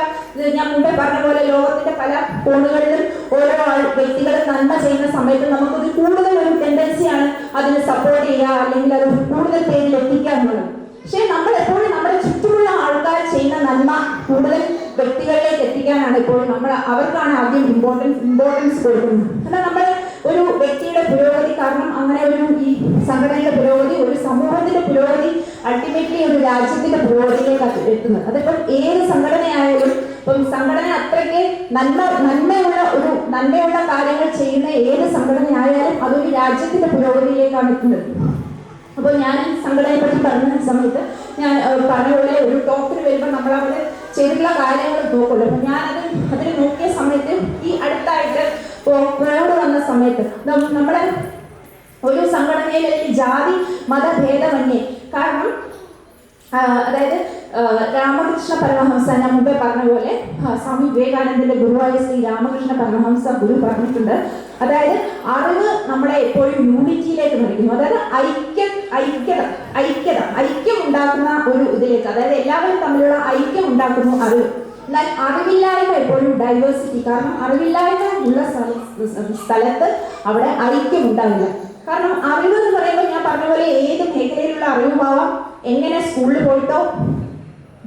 ഞാൻ മുമ്പേ പറഞ്ഞ പോലെ ലോകത്തിന്റെ പല കോണുകളിലും ഓരോ വ്യക്തികൾ നന്മ ചെയ്യുന്ന സമയത്ത് നമുക്കത് കൂടുതൽ ഒരു ടെൻഡൻസിയാണ് അതിന് സപ്പോർട്ട് ചെയ്യുക അല്ലെങ്കിൽ അത് കൂടുതൽ പേരിൽ എത്തിക്കുക എന്നുള്ളത്. പക്ഷെ നമ്മൾ എപ്പോഴും നമ്മുടെ ചുറ്റുമുള്ള ആൾക്കാർ ചെയ്യുന്ന നന്മ കൂടുതൽ വ്യക്തികളിലേക്ക് എത്തിക്കാനാണ് എപ്പോഴും നമ്മൾ അവർക്കാണ് ആദ്യം ഇമ്പോർട്ടൻസ് കൊടുക്കുന്നത്. കാരണം നമ്മൾ ഒരു വ്യക്തിയുടെ പുരോഗതി കാരണം അങ്ങനെ ഈ സംഘടനയുടെ പുരോഗതി, ഒരു സമൂഹത്തിന്റെ പുരോഗതി, അൾട്ടിമേറ്റ്ലി ഒരു രാജ്യത്തിന്റെ പുരോഗതിയിലേക്ക് എത്തുന്നത്. അതിപ്പം ഏത് സംഘടനയായാലും ഇപ്പം സംഘടന അത്രയ്ക്ക് നന്മയുള്ള കാര്യങ്ങൾ ചെയ്യുന്ന ഏത് സംഘടനയായാലും അതൊരു രാജ്യത്തിന്റെ പുരോഗതിയിലേക്കാണ് എത്തുന്നത്. അപ്പോൾ ഞാൻ സംഘടനയെ പറ്റി പറഞ്ഞ സമയത്ത് ഞാൻ പറഞ്ഞ പോലെ ഒരു ടോക്കിന് വരുമ്പോൾ നമ്മൾ അവിടെ ചെയ്തിട്ടുള്ള കാര്യങ്ങൾ നോക്കുള്ളൂ. അപ്പം അതിൽ നോക്കിയ സമയത്ത് ഈ അടുത്തായിട്ട് കോവിഡ് വന്ന സമയത്ത് നമ്മളെ ഒരു സംഘടനയിൽ ജാതി മതഭേദമന്യേ കാരണം അതായത് രാമകൃഷ്ണ പരമഹംസ ഞാൻ മുമ്പേ പറഞ്ഞ പോലെ സ്വാമി വിവേകാനന്ദന്റെ ഗുരുവായ ശ്രീ രാമകൃഷ്ണ പരമഹംസ ഗുരു പറഞ്ഞിട്ടുണ്ട്. അതായത് അറിവ് നമ്മളെ എപ്പോഴും യൂണിറ്റിയിലേക്ക് നയിക്കുന്നു. അതായത് ഐക്യം ഉണ്ടാക്കുന്ന ഒരു ഇതിലേക്ക്, അതായത് എല്ലാവരും തമ്മിലുള്ള ഐക്യം ഉണ്ടാക്കുന്നു അറിവ്. എന്നാൽ അറിവില്ലായ്മ എപ്പോഴും ഡൈവേഴ്സിറ്റി, കാരണം അറിവില്ലായ്മ ഉള്ള സ്ഥലത്ത് അവിടെ ഐക്യം ഉണ്ടാവില്ല. കാരണം അറിവ് എന്ന് പറയുമ്പോൾ ഞാൻ പറഞ്ഞ പോലെ ഏത് മേഖലയിലുള്ള അറിവുമാവാം, എങ്ങനെ സ്കൂളിൽ പോയിട്ടോ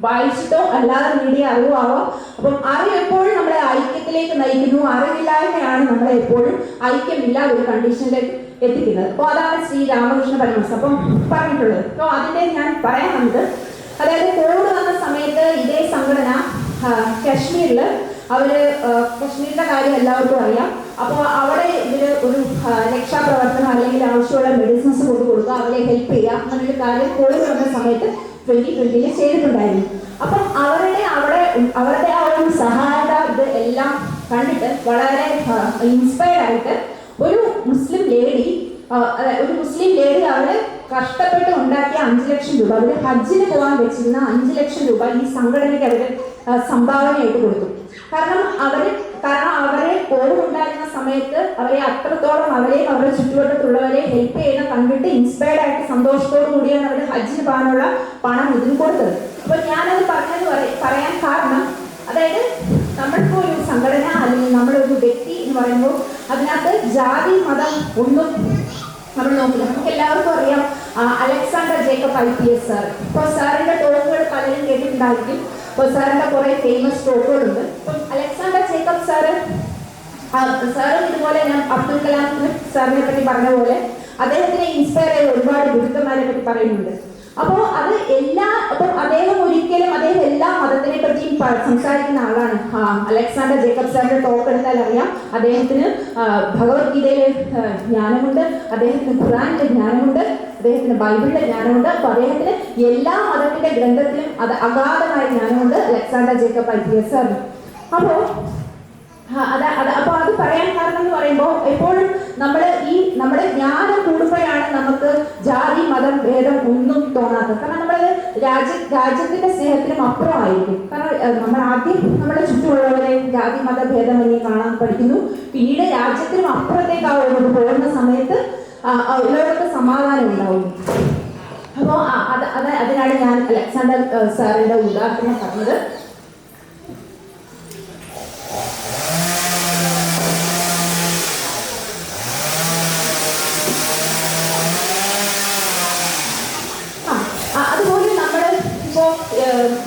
വായിച്ചിട്ടോ അല്ലാതെ നേടിയ അറിവാവാം. അപ്പം അറിവ് എപ്പോഴും നമ്മളെ ഐക്യത്തിലേക്ക് നയിക്കുന്നു. അറിവില്ലായ്മയാണ് നമ്മളെ എപ്പോഴും ഐക്യമില്ലാതെ ഒരു കണ്ടീഷനിലേക്ക് എത്തിക്കുന്നത്. അപ്പോൾ അതാണ് ശ്രീ രാമകൃഷ്ണ പരമഹംസ അപ്പം പറഞ്ഞിട്ടുള്ളത്. അപ്പോൾ അതിൻ്റെ ഞാൻ പറയാൻ വന്നത്, അതായത് കോവിഡ് വന്ന സമയത്ത് ഇതേ സംഘടന കാശ്മീരിൽ കശ്മീരിന്റെ കാര്യം എല്ലാവർക്കും അറിയാം. അപ്പോൾ അവിടെ ഇവർ ഒരു രക്ഷാപ്രവർത്തനം അല്ലെങ്കിൽ ആവശ്യമുള്ള മെഡിസിൻസ് കൊണ്ട് കൊടുക്കുക, അവരെ ഹെൽപ്പ് ചെയ്യുക, അങ്ങനൊരു കാര്യം കോവിഡ് വന്ന സമയത്ത് 2020 ചെയ്തിട്ടുണ്ടായിരുന്നു. അപ്പം അവിടെ ആ ഒരു സഹായത ഇത് എല്ലാം കണ്ടിട്ട് വളരെ ഇൻസ്പയർഡ് ആയിട്ട് ഒരു മുസ്ലിം ലേഡി അവര് കഷ്ടപ്പെട്ട് ഉണ്ടാക്കിയ 5 ലക്ഷം രൂപ, അവര് ഹജ്ജിന് പോകാൻ വെച്ചിരുന്ന 5 ലക്ഷം രൂപ ഈ സംഘടനയ്ക്ക് അവര് സംഭാവനയായിട്ട് കൊടുത്തു. കാരണം അവരെ കോവിഡ് ഉണ്ടായിരുന്ന സമയത്ത് അവരെ അത്രത്തോളം അവരെയും അവരുടെ ചുറ്റുവട്ടത്തുള്ളവരെ ഹെൽപ്പ് ചെയ്യുന്ന കണ്ടിട്ട് ഇൻസ്പയർഡ് ആയിട്ട് സന്തോഷത്തോടു കൂടിയാണ് അവർ ഹജ്ജിന് പോകാനുള്ള പണം ഇതിന് കൊടുത്തത്. അപ്പൊ ഞാനത് പറയാൻ കാരണം, അതായത് നമ്മളിപ്പോൾ ഒരു സംഘടന അല്ലെങ്കിൽ നമ്മളൊരു വ്യക്തി എന്ന് പറയുമ്പോൾ അതിനകത്ത് ജാതി മതം ഒന്നും നമ്മൾ നോക്കില്ല. നമുക്ക് എല്ലാവർക്കും അറിയാം അലക്സാണ്ടർ ജേക്കബ് IPS സാർ. ഇപ്പോൾ സാറിന്റെ ടോക്കുകൾ പലരും കേട്ടിട്ടുണ്ടായിരിക്കും. ഇപ്പോൾ സാറിന്റെ കുറെ ഫേമസ് ടോക്കുകളുണ്ട്. ഇപ്പം അലക്സാണ്ടർ ജേക്കബ് സാറ് ഇതുപോലെ ഞാൻ അബ്ദുൽ കലാം സാറിനെ പറ്റി പറഞ്ഞ പോലെ അദ്ദേഹത്തിനെ ഇൻസ്പയർ ചെയ്ത ഒരുപാട് ഗുരുക്കന്മാരെ പറ്റി പറയുന്നുണ്ട്. അപ്പോൾ അദ്ദേഹം എല്ലാ മതത്തിനെ പറ്റിയും സംസാരിക്കുന്ന ആളാണ്. അലക്സാണ്ടർ ജേക്കബ് സാറിന്റെ ടോക്ക് എടുത്താൽ അറിയാം, അദ്ദേഹത്തിന് ഭഗവത്ഗീതയിലെ ജ്ഞാനമുണ്ട്, അദ്ദേഹത്തിന് ഖുറാനിലെ ജ്ഞാനമുണ്ട്, അദ്ദേഹത്തിന് ബൈബിളിലെ ജ്ഞാനമുണ്ട്. അപ്പൊ അദ്ദേഹത്തിന് എല്ലാ മതത്തിന്റെ ഗ്രന്ഥത്തിലും അത് അഗാധമായ ജ്ഞാനമുണ്ട് അലക്സാണ്ടർ ജേക്കബ് IPS സാറിന്. അപ്പൊ അത് പറയാൻ കാരണം എന്ന് പറയുമ്പോൾ എപ്പോഴും നമ്മുടെ ജ്ഞാനം കൂടുമ്പോഴാണ് നമുക്ക് ജാതി മതം ഭേദം ഒന്നും തോന്നാത്തത്. കാരണം നമ്മളത് രാജ്യത്തിന്റെ സ്നേഹത്തിനും അപ്പുറമായിരിക്കും. കാരണം നമ്മൾ ആദ്യം നമ്മുടെ ചുറ്റുമുള്ളവരെ ജാതി മത ഭേദമന്യേ കാണാൻ പഠിക്കുന്നു. പിന്നീട് രാജ്യത്തിനും അപ്പുറത്തേക്കാവുന്നത് പോകുന്ന സമയത്ത് ലോകത്ത് സമാധാനം ഉണ്ടാവുന്നു. അപ്പോൾ അതിനാണ് ഞാൻ അലക്സാണ്ടർ സാറിന്റെ ഉദാഹരണം പറഞ്ഞത്.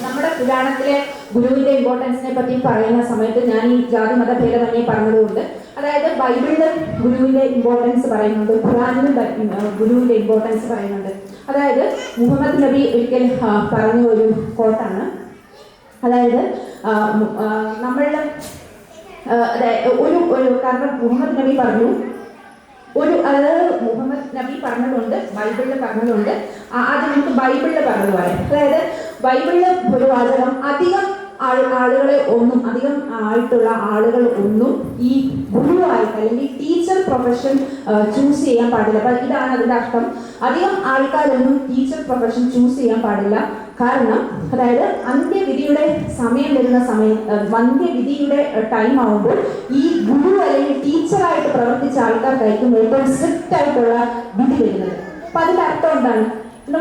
നമ്മുടെ പുരാണത്തിലെ ഗുരുവിന്റെ ഇമ്പോർട്ടൻസിനെ പറ്റി പറയുന്ന സമയത്ത് ഞാൻ ഈ ജാതി മതഭേദമന്യേ പറഞ്ഞതുകൊണ്ട്, അതായത് ബൈബിളിൽ ഗുരുവിന്റെ ഇമ്പോർട്ടൻസ് പറയുന്നുണ്ട്, ഖുറാനിലും ഗുരുവിന്റെ ഇമ്പോർട്ടൻസ് പറയുന്നുണ്ട്. അതായത് മുഹമ്മദ് നബി ഒരിക്കൽ പറഞ്ഞ ഒരു കോട്ടാണ്. അതായത് നമ്മളുടെ കാരണം മുഹമ്മദ് നബി പറഞ്ഞു മുഹമ്മദ് നബി പറഞ്ഞതുകൊണ്ട് ബൈബിളിൽ പറഞ്ഞതുകൊണ്ട് ആദ്യം നമുക്ക് ബൈബിളിൽ പറഞ്ഞു പറയാം. അതായത് ബൈബിളിലെ ഒരു വാചകം, അധികം ആയിട്ടുള്ള ആളുകൾ ഒന്നും ഈ ഗുരുവായിട്ട് അല്ലെങ്കിൽ ടീച്ചർ പ്രൊഫഷൻ ചൂസ് ചെയ്യാൻ പാടില്ല. അപ്പൊ ഇതാണ് അതിന്റെ അർത്ഥം. അധികം ആൾക്കാരൊന്നും ടീച്ചർ പ്രൊഫഷൻ ചൂസ് ചെയ്യാൻ പാടില്ല. കാരണം അതായത് അന്ത്യവിധിയുടെ സമയം വരുന്ന അന്ത്യവിധിയുടെ ടൈം ആവുമ്പോൾ ഈ ഗുരു അല്ലെങ്കിൽ ടീച്ചറായിട്ട് പ്രവർത്തിച്ച ആൾക്കാർക്കായിരിക്കും ഏറ്റവും സ്ട്രിക്റ്റ് ആയിട്ടുള്ള വിധി വരുന്നത്. അപ്പൊ അതിന്റെ അർത്ഥം എന്താണ്?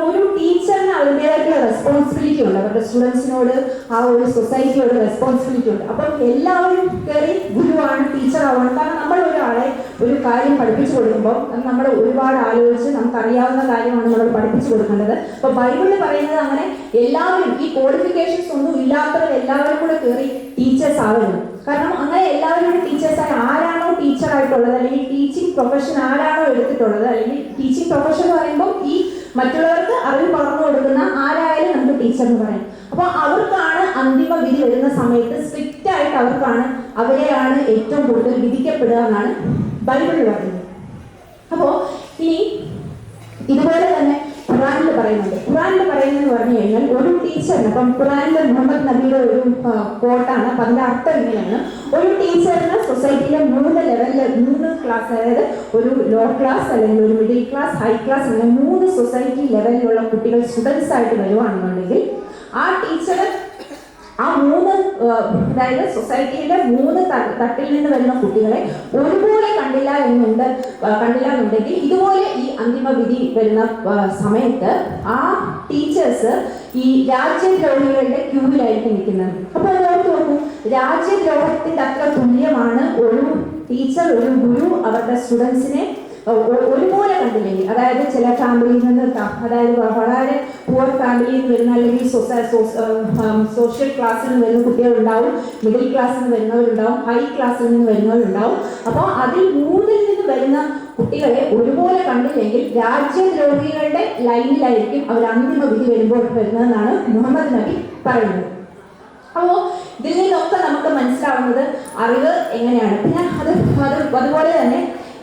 ഒരു ടീച്ചറിന് അതിൻ്റെതായിട്ടുള്ള റെസ്പോൺസിബിലിറ്റി ഉണ്ട്, അവരുടെ സ്റ്റുഡൻസിനോട്, ആ ഒരു സൊസൈറ്റിയോട് റെസ്പോൺസിബിലിറ്റി ഉണ്ട്. അപ്പം എല്ലാവരും കയറി ഗുരുവാണ്, ടീച്ചറാവണം. കാരണം നമ്മൾ ഒരാളെ ഒരു കാര്യം പഠിപ്പിച്ചു കൊടുക്കുമ്പോൾ നമ്മൾ ഒരുപാട് ആലോചിച്ച് നമുക്കറിയാവുന്ന കാര്യമാണ് നമ്മൾ പഠിപ്പിച്ചു കൊടുക്കേണ്ടത്. അപ്പോൾ ബൈബിളിൽ പറയുന്നത് അങ്ങനെ എല്ലാവരും, ഈ ക്വാളിഫിക്കേഷൻസ് ഒന്നും ഇല്ലാത്തവർ എല്ലാവരും കൂടെ കയറി ടീച്ചേഴ്സ് ആവരുത്. കാരണം അങ്ങനെ എല്ലാവരും ടീച്ചേഴ്സായി ആരാണോ ടീച്ചറായിട്ടുള്ളത് അല്ലെങ്കിൽ ടീച്ചിങ് പ്രൊഫഷൻ ആരാണോ എടുത്തിട്ടുള്ളത്, അല്ലെങ്കിൽ ടീച്ചിങ് പ്രൊഫഷൻ എന്ന് പറയുമ്പോൾ ഈ മറ്റുള്ളവർക്ക് അറിവ് പകർന്നു കൊടുക്കുന്ന ആരായാലും നമുക്ക് ടീച്ചർ എന്ന് പറയാം. അപ്പോൾ അവർക്കാണ് അന്തിമ വിധി വരുന്ന സമയത്ത് സ്ട്രിക്റ്റ് ആയിട്ട് അവരെയാണ് ഏറ്റവും കൂടുതൽ വിധിക്കപ്പെടുക എന്നാണ് ബൈബിളിൽ പറയുന്നത്. അപ്പോൾ ഇനി ഇതുപോലെ തന്നെ ഖുറാനിൽ പറയുന്നുണ്ട്. ഖുറാനിൽ പറയുന്നതെന്ന് പറഞ്ഞു കഴിഞ്ഞാൽ ഒരു ടീച്ചറിന്, അപ്പം ഖുറാനിലെ മുഹമ്മദ് നബിയുടെ ഒരു കോട്ടാണ്. അപ്പം അതിന്റെ അർത്ഥം ഇങ്ങനെയാണ്: ഒരു ടീച്ചറിന് സൊസൈറ്റിയിലെ 3 ലെവലിൽ 3 ക്ലാസ്, അതായത് ഒരു ലോ ക്ലാസ് അല്ലെങ്കിൽ ഒരു മിഡിൽ ക്ലാസ്, ഹൈ ക്ലാസ്, അങ്ങനെ 3 സൊസൈറ്റി ലെവലിലുള്ള കുട്ടികൾ സ്റ്റുഡൻസ് ആയിട്ട് വരുവാണെന്നുണ്ടെങ്കിൽ ആ ടീച്ചർ ആ 3 അതായത് സൊസൈറ്റിയിലെ 3 തട്ടിൽ നിന്ന് വരുന്ന കുട്ടികളെ ഒരുപോലെ കണ്ടില്ല എന്നുണ്ടെങ്കിൽ ഇതുപോലെ ഈ അന്തിമ വിധി വരുന്ന സമയത്ത് ആ ടീച്ചേഴ്സ് ഈ രാജ്യദ്രോഹികളുടെ ക്യൂവിലായിരിക്കും നിൽക്കുന്നത്. അപ്പോൾ അതോർത്ത് നോക്കൂ, രാജ്യദ്രോഹത്തിന്റെ അത്ര തുല്യമാണ് ഒരു ടീച്ചർ, ഒരു ഗുരു അവരുടെ സ്റ്റുഡൻസിനെ ഒരുപോലെ കണ്ടില്ലെങ്കിൽ. അതായത് ചില ഫാമിലിയിൽ നിന്ന്, അതായത് വളരെ പുവർ ഫാമിലിയിൽ നിന്ന് വരുന്ന അല്ലെങ്കിൽ സോഷ്യൽ ക്ലാസ്സിൽ നിന്ന് വരുന്ന കുട്ടികളുണ്ടാവും, മിഡിൽ ക്ലാസ്സിൽ നിന്ന് വരുന്നവരുണ്ടാവും, ഹൈ ക്ലാസ്സിൽ നിന്ന് വരുന്നവരുണ്ടാവും. അപ്പോൾ അതിൽ 3-ൽ നിന്ന് വരുന്ന കുട്ടികളെ ഒരുപോലെ കണ്ടില്ലെങ്കിൽ രാജ്യദ്രോഹികളുടെ ലൈനിലായിരിക്കും അവർ അന്തിമ വിധി വരുമ്പോൾ വരുന്നതെന്നാണ് മുഹമ്മദ് നബി പറയുന്നത്. അപ്പോൾ ഇതിൽ നിന്നൊക്കെ നമുക്ക് മനസ്സിലാവുന്നത് അറിവ് എങ്ങനെയാണ്. പിന്നെ അതുപോലെ തന്നെ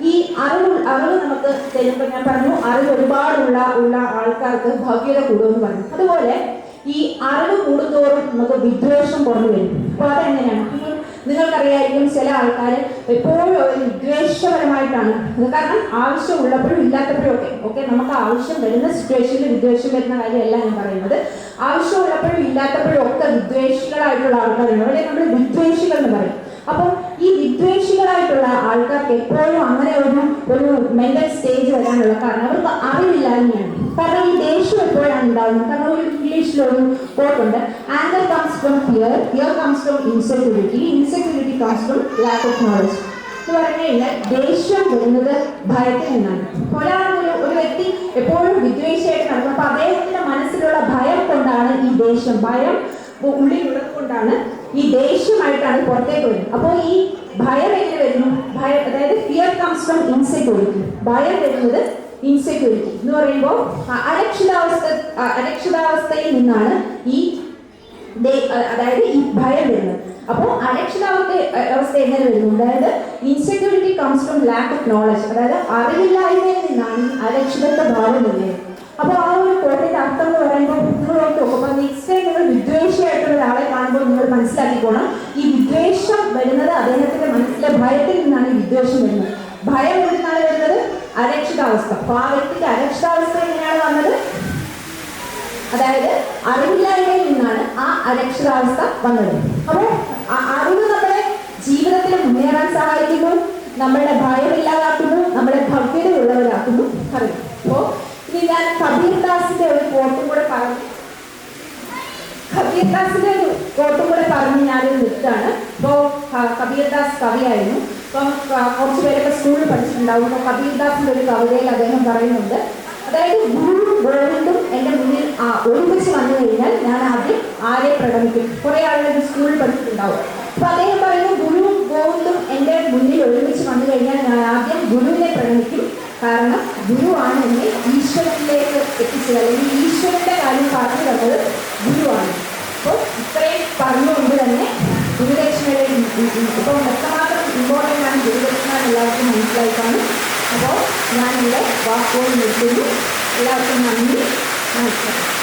ഈ അറിവ് നമുക്ക് തരുമ്പോൾ ഞാൻ പറഞ്ഞു അറിവ് ഒരുപാടുള്ള ആൾക്കാർക്ക് ഭവ്യത കൂടുമെന്ന് പറഞ്ഞു. അതുപോലെ ഈ അറിവ് കൂടുന്തോറും നമുക്ക് വിദ്വേഷം കുറഞ്ഞു വരും. അപ്പോൾ അതെങ്ങനെയാണ്? നിങ്ങൾക്കറിയായിരിക്കും ചില ആൾക്കാർ എപ്പോഴും അവർ വിദ്വേഷപരമായിട്ടാണ്. കാരണം ആവശ്യമുള്ളപ്പോഴും ഇല്ലാത്തപ്പോഴും ഒക്കെ നമുക്ക് ആവശ്യം വരുന്ന സിറ്റുവേഷനിൽ വിദ്വേഷം വരുന്ന കാര്യമല്ല ഞാൻ പറയുന്നത്. ആവശ്യമുള്ളപ്പോഴും ഇല്ലാത്തപ്പോഴും ഒക്കെ വിദ്വേഷികളായിട്ടുള്ള ആൾക്കാരുണ്ട്. അവരെ നമ്മൾ വിദ്വേഷികൾ എന്ന് പറയും. അപ്പോൾ ഈ വിദ്വേഷികളായിട്ടുള്ള ആൾക്കാർക്ക് എപ്പോഴും അങ്ങനെ ഒരു മെന്റൽ സ്റ്റേജ് വരാനുള്ള കാരണം അവർക്ക് അറിവില്ലായ്മയാണ്. കാരണം ഈ ദേഷ്യം എപ്പോഴാണ് ഉണ്ടാകുന്നത്? കാരണം ഒരു ഇംഗ്ലീഷിലൊരു കോട്ടുണ്ട്, anger comes from fear comes from insecurity comes from lack of knowledge എന്ന് പറഞ്ഞു കഴിഞ്ഞാൽ ദേഷ്യം വരുന്നത് ഭയത്തിൽ നിന്നാണ്. ഒരു വ്യക്തി എപ്പോഴും വിദ്വേഷിയായിട്ട് നടക്കും. അപ്പൊ അദ്ദേഹത്തിന്റെ മനസ്സിലുള്ള ഭയം കൊണ്ടാണ് ഈ ദേഷ്യം, ഭയം ഉള്ളിലുള്ളത് കൊണ്ടാണ് ഈ ദേഷ്യമായിട്ടാണ് പുറത്തേക്ക് വരുന്നത്. അപ്പോൾ ഈ ഭയം എങ്ങനെ വരുന്നു? ഭയം, അതായത് ഫിയർ കംസ് ഫ്രം ഇൻസെക്യൂരിറ്റി. ഭയം വരുന്നത് ഇൻസെക്യൂരിറ്റി എന്ന് പറയുമ്പോൾ അരക്ഷിതാവസ്ഥയിൽ നിന്നാണ് അതായത് ഈ ഭയം വരുന്നത്. അപ്പോൾ അവസ്ഥ എങ്ങനെ വരുന്നു? അതായത് insecurity comes from lack of knowledge, അതായത് അറിവില്ലായ്മയിൽ നിന്നാണ് ഈ അരക്ഷിതത്വ ഭാവം വരുന്നത്. അപ്പോൾ ആ ഒരു കോട്ടിന്റെ അർത്ഥം എന്ന് പറയുമ്പോൾ നിങ്ങൾ നോക്കും. അപ്പോൾ നെക്സ്റ്റ് ടൈം നിങ്ങൾ വിദ്വേഷിയായിട്ടുള്ള ഒരാളെ കാണുമ്പോൾ നിങ്ങൾ മനസ്സിലാക്കിക്കോണം, ഈ വിദ്വേഷം വരുന്നത് അദ്ദേഹത്തിന്റെ മനസ്സിലെ ഭയത്തിൽ നിന്നാണ് ഈ വിദ്വേഷം വരുന്നത്. ഭയം എവിടുന്നാണ് വരുന്നത്? അരക്ഷിതാവസ്ഥ. അപ്പോൾ ആ വ്യക്തിക്ക് അരക്ഷിതാവസ്ഥ എങ്ങനെയാണ് വന്നത്? അതായത് അറിവില്ലായ്മയിൽ നിന്നാണ് ആ അരക്ഷിതാവസ്ഥ വന്നത്. അപ്പോൾ അറിവ് നമ്മളെ ജീവിതത്തിൽ മുന്നേറാൻ സഹായിക്കുന്നു, നമ്മളുടെ ഭയമില്ലാതാക്കുന്നു, നമ്മളെ ഭവ്യതയുള്ളവരാക്കുന്നു അറിവ്. അപ്പോൾ ഇനി ഞാൻ കബീർദാസിന്റെ ഒരു കോട്ടും കൂടെ പറഞ്ഞു ഞാനൊരു നിർത്തുകയാണ്. ഇപ്പോൾ കബീർദാസ് കവിയായിരുന്നു. അപ്പം കുറച്ച് പേരൊക്കെ സ്കൂളിൽ പഠിച്ചിട്ടുണ്ടാവും. അപ്പോൾ കബീർദാസിന്റെ ഒരു കവിതയിൽ അദ്ദേഹം പറയുന്നുണ്ട്, അതായത് ഗുരു ഗോവിന്ദും എൻ്റെ മുന്നിൽ ഒരുമിച്ച് വന്നു കഴിഞ്ഞാൽ ഞാൻ ആദ്യം ആരെ പ്രണമിക്കും. കുറേ ആളുകൾ സ്കൂളിൽ പഠിച്ചിട്ടുണ്ടാവും. അപ്പൊ അദ്ദേഹം പറയുന്നു, ഗുരു ഗോവിന്ദും എൻ്റെ മുന്നിൽ ഒരുമിച്ച് വന്നു കഴിഞ്ഞാൽ ഞാൻ ആദ്യം ഗുരുവിനെ പ്രണമിക്കും. കാരണം ഗുരുവാണ് എന്നെ ഈശ്വരനിലേക്ക് എത്തിച്ചത്, അല്ലെങ്കിൽ ഈശ്വരന്റെ കാര്യം പറഞ്ഞു തന്നത് ഗുരുവാണ്. അപ്പോൾ ഇത്രയും പറഞ്ഞുകൊണ്ട് തന്നെ ഗുരുദക്ഷിണയുടെ ഇപ്പം എത്രമാത്രം ഇമ്പോർട്ടൻ്റ് ആണ് ഗുരുദക്ഷിണ എല്ലാവർക്കും മനസ്സിലായിട്ടാണ്. അപ്പോൾ ഞാൻ എൻ്റെ വാക്കുകൾ നിർത്തുന്നു. എല്ലാവർക്കും നന്ദി, നമസ്കാരം.